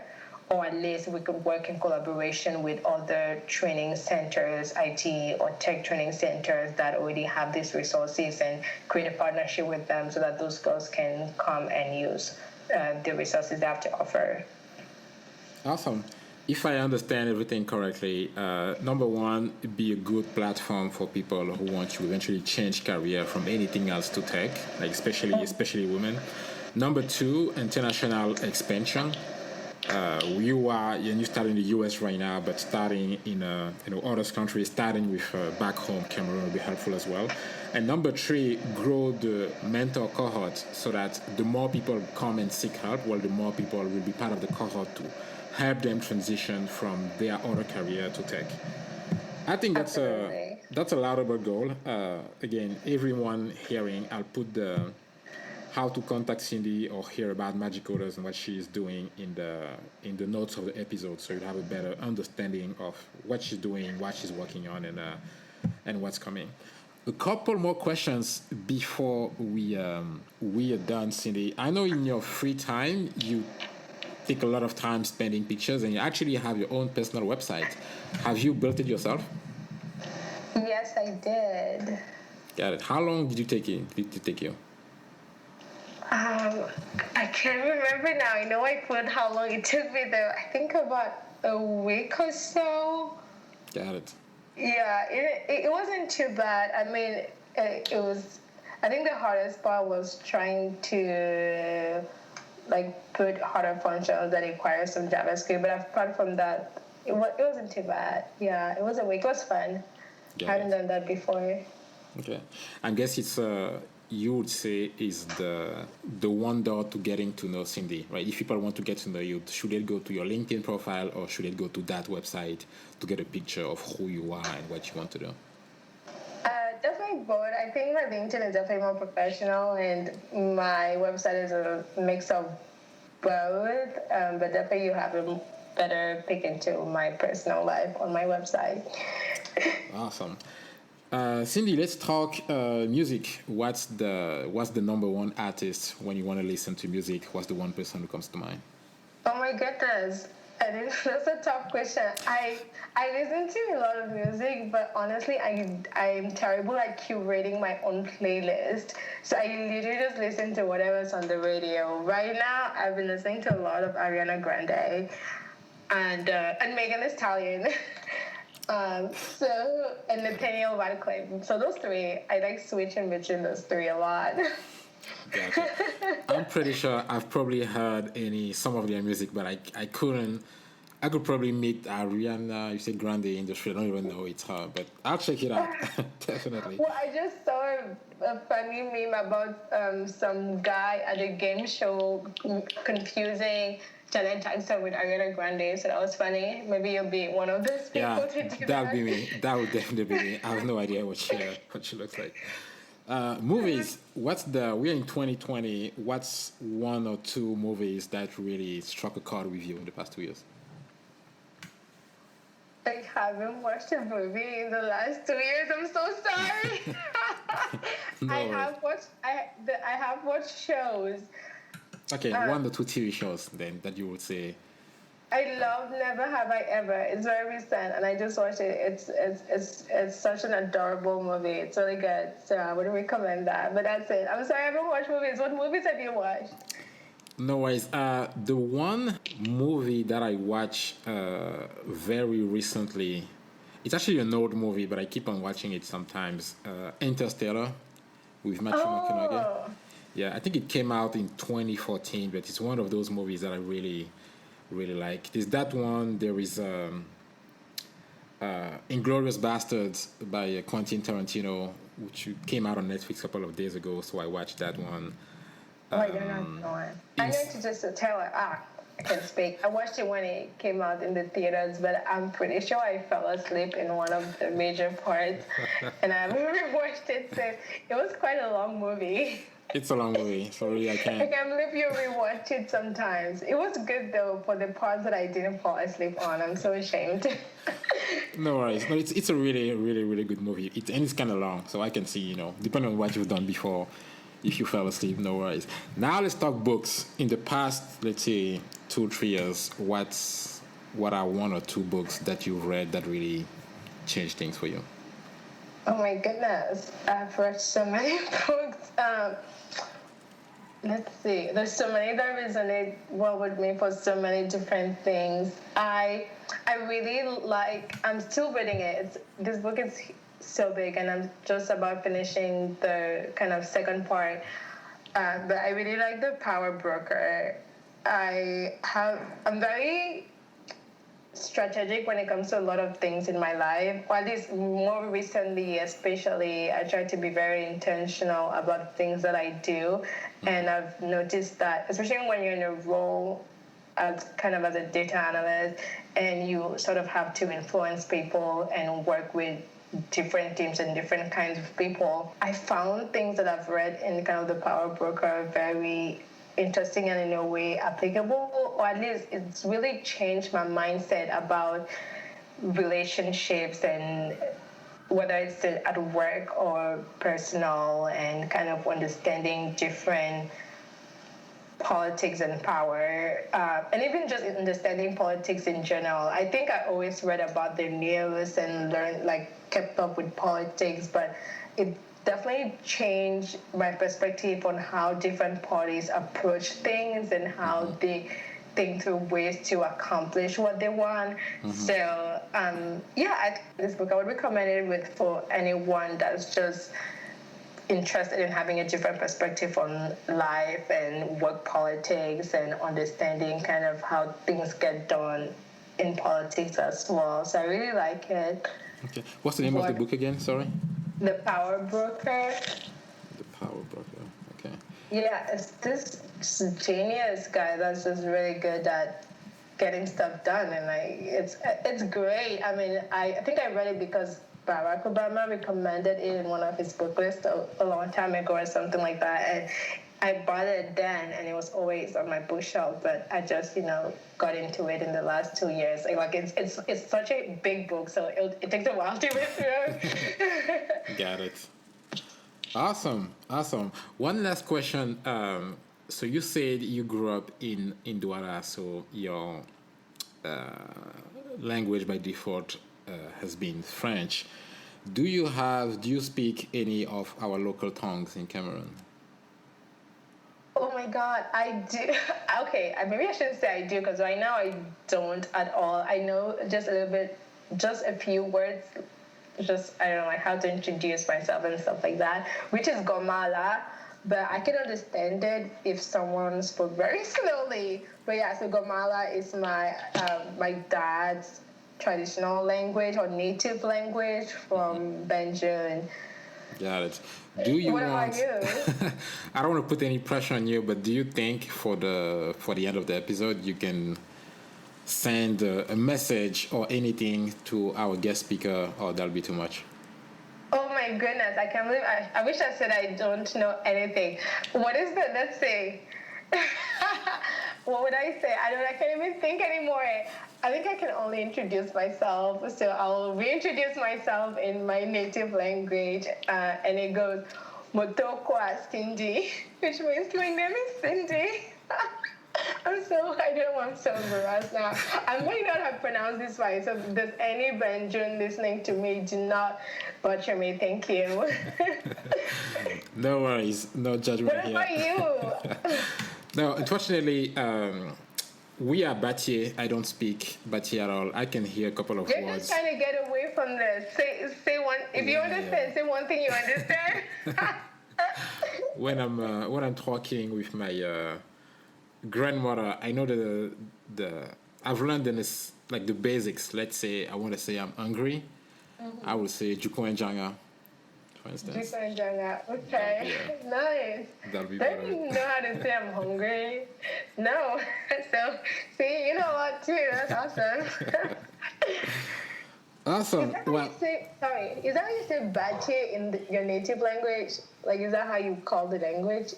Or at least we could work in collaboration with other training centers, IT or tech training centers that already have these resources, and create a partnership with them so that those girls can come and use the resources they have to offer. Awesome. If I understand everything correctly, number one, it'd be a good platform for people who want to eventually change career from anything else to tech, like especially women. Number two, international expansion. You start in the U.S. right now, but starting in other countries, starting with back home Cameroon will be helpful as well. And number three, grow the mentor cohort so that the more people come and seek help, well, the more people will be part of the cohort to help them transition from their other career to tech. I think that's a laudable goal. Again, everyone hearing, I'll put the how to contact Cindy or hear about Magic Coders and what she is doing in the notes of the episode, so you have a better understanding of what she's doing, what she's working on, and what's coming. A couple more questions before we are done, Cindy. I know in your free time you take a lot of time spending pictures, and you actually have your own personal website. Have you built it yourself? Yes, I did. Got it. How long did it take you? I can't remember now. I know I put how long it took me though. I think about a week or so. Got it. Yeah, it wasn't too bad. I mean, it was. I think the hardest part was trying to put harder functions that require some JavaScript. But apart from that, it wasn't too bad. Yeah, it was a week. It was fun. I hadn't done that before. Okay, I guess it's you would say is the one door to getting to know Cindy, right? If people want to get to know you, should they go to your LinkedIn profile or should they go to that website to get a picture of who you are and what you want to do? Definitely both. I think my LinkedIn is definitely more professional and my website is a mix of both, but definitely you have a better peek into my personal life on my website. Awesome. Cindy, let's talk music. What's the number one artist when you want to listen to music? What's the one person who comes to mind? Oh my goodness. That's a tough question. I listen to a lot of music, but honestly, I'm terrible at curating my own playlist. So I literally just listen to whatever's on the radio. Right now, I've been listening to a lot of Ariana Grande and Megan Thee Stallion. And Nathaniel Radcliffe. So those three, I like switching between those three a lot. Gotcha. I'm pretty sure I've probably heard some of their music, but I could probably meet Ariana, you said Grande in the street. I don't even know it's her, but I'll check it out. Definitely. Well, I just saw a funny meme about some guy at a game show confusing Janet Jackson with Ariana Grande, so that was funny. Maybe you'll be one of those people to do that. That would be me. That would definitely be me. I have no idea what she looks like. Movies. We're in 2020. What's one or two movies that really struck a chord with you in the past 2 years? I haven't watched a movie in the last 2 years. I'm so sorry. No I have watched shows. Okay, one or two TV shows then that you would say. I love Never Have I Ever. It's very recent, and I just watched it. It's such an adorable movie. It's really good, so I would recommend that. But that's it. I'm sorry I haven't watched movies. What movies have you watched? No worries. The one movie that I watched very recently, it's actually an old movie, but I keep on watching it sometimes. Interstellar with Matthew McConaughey. Yeah, I think it came out in 2014, but it's one of those movies that I really, really like. There's that one. There is Inglourious Bastards by Quentin Tarantino, which came out on Netflix a couple of days ago, so I watched that one. I don't know. I'm going to just tell her, I can speak. I watched it when it came out in the theaters, but I'm pretty sure I fell asleep in one of the major parts, and I haven't rewatched it, so it was quite a long movie. It's a long movie, so really I can't. I can't believe you rewatch it sometimes. It was good though for the parts that I didn't fall asleep on. I'm so ashamed. No worries. No, it's a really, really, really good movie. And it's kind of long, so I can see, depending on what you've done before, if you fell asleep, no worries. Now let's talk books. In the past, let's say 2-3 years, what are one or two books that you've read that really changed things for you? Oh my goodness, I've read so many books. Let's see. There's so many that resonate well with me for so many different things. I really like. I'm still reading it. This book is so big, and I'm just about finishing the kind of second part. But I really like The Power Broker. I'm very strategic when it comes to a lot of things in my life. Or at least more recently, especially, I try to be very intentional about things that I do. And I've noticed that, especially when you're in a role as a data analyst, and you sort of have to influence people and work with different teams and different kinds of people, I found things that I've read in kind of the Power Broker very interesting and in a way applicable, or at least it's really changed my mindset about relationships, and whether it's at work or personal, and kind of understanding different politics and power, and even just understanding politics in general. I think I always read about the news and kept up with politics, but it definitely changed my perspective on how different parties approach things and how they think through ways to accomplish what they want. So, this book I would recommend it for anyone that's just interested in having a different perspective on life and work politics, and understanding kind of how things get done in politics as well. So I really like it. Okay. What's the name of the book again? Sorry? The Power Broker. The Power Broker. Okay. Yeah, it's this genius guy that's just really good at getting stuff done, and it's great. I mean, I think I read it because Barack Obama recommended it in one of his book lists a long time ago or something like that, and I bought it then, and it was always on my bookshelf, but I just got into it in the last 2 years. It's such a big book, so it takes a while to read through. Got it. Awesome. One last question. So you said you grew up in Douala, so your language by default has been French. Do you speak any of our local tongues in Cameroon? Oh my God, I do. Okay, maybe I shouldn't say I do, because right now I don't at all. I know just a little bit, just a few words, just, I don't know, like how to introduce myself and stuff like that, which is Gomala, but I can understand it if someone spoke very slowly. But yeah, so Gomala is my dad's traditional language or native language from Benjamin. Got it. What about you? I don't want to put any pressure on you, but do you think for the end of the episode you can send a message or anything to our guest speaker, or that'll be too much? Oh my goodness, I can't believe I wish I said I don't know anything. What is the, let's say, what would I say? I can't even think anymore. I think I can only introduce myself, so I'll reintroduce myself in my native language, and it goes, Motokwa Cindy, which means my name is Cindy. I'm so embarrassed now. I might not have pronounced this right, so if there's any Benjun listening to me, do not butcher me, thank you. No worries, no judgment here. What about you? No, unfortunately, we are Batier. I don't speak Batier at all. I can hear a couple of You're words. Just trying to get away from this. Say one. If you understand, say one thing you understand. When I'm talking with my grandmother, I know I've learned this, like the basics. Let's say I want to say I'm hungry. I will say Juko Njanga, for instance. Juko Njanga. Okay. Yeah. Nice. That'll be better. Don't you know how to say I'm hungry? No. So, see, you know what, too. That's awesome. Awesome. Is that how you say Bache in your native language? Like, is that how you call the language?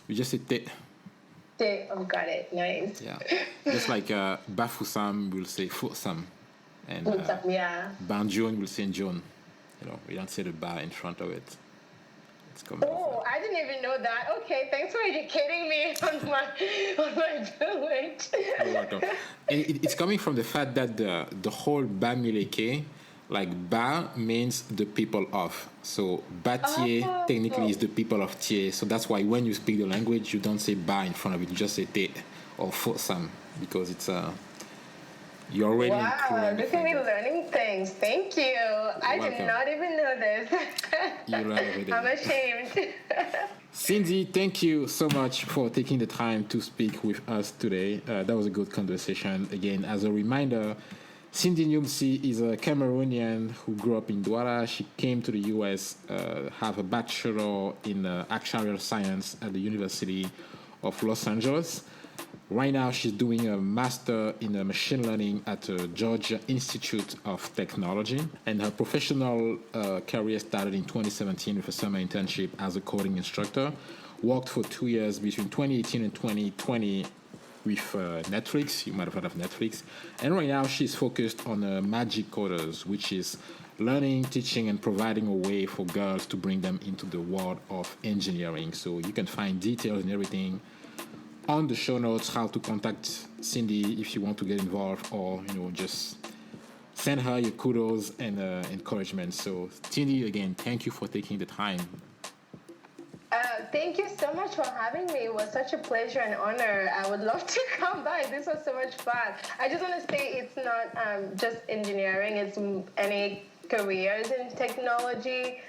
We just say Te. Te. Oh, got it. Nice. Yeah. Just like Bafusam, we'll say Fusam. And Banjon, we'll say Njon. We don't say the ba in front of it. I didn't even know that. Okay, thanks for educating me on my language. You're welcome. And it's coming from the fact that the whole Ba Mileke, like Ba means the people of. So Batier technically is the people of Tier. So that's why when you speak the language, you don't say Ba in front of it. You just say Te or Fosam, because it's you're already. Wow, look at me learning things. Thank you. I did not even know this. You learn every day. I'm ashamed. Cindy, thank you so much for taking the time to speak with us today. That was a good conversation. Again, as a reminder, Cindy Nyoumsi is a Cameroonian who grew up in Douala. She came to the US, have a bachelor in actuarial science at the University of Los Angeles. Right now, she's doing a master in machine learning at the Georgia Institute of Technology. And her professional career started in 2017 with a summer internship as a coding instructor. Worked for 2 years between 2018 and 2020 with Netflix. You might have heard of Netflix. And right now, she's focused on Magic Coders, which is learning, teaching, and providing a way for girls to bring them into the world of engineering. So you can find details and everything on the show notes, how to contact Cindy if you want to get involved, or just send her your kudos and encouragement. So Cindy, again, thank you for taking the time. Thank you so much for having me. It was such a pleasure and honor. I would love to come back. This was so much fun. I just want to say it's not just engineering, it's any careers in technology,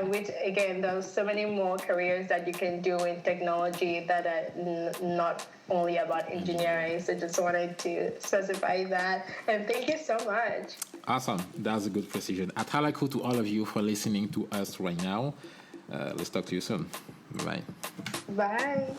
which again, there's so many more careers that you can do in technology that are not only about engineering. So just wanted to specify that. And thank you so much. Awesome. That's a good precision. Atalaku to all of you for listening to us right now. Let's talk to you soon. Bye. Bye.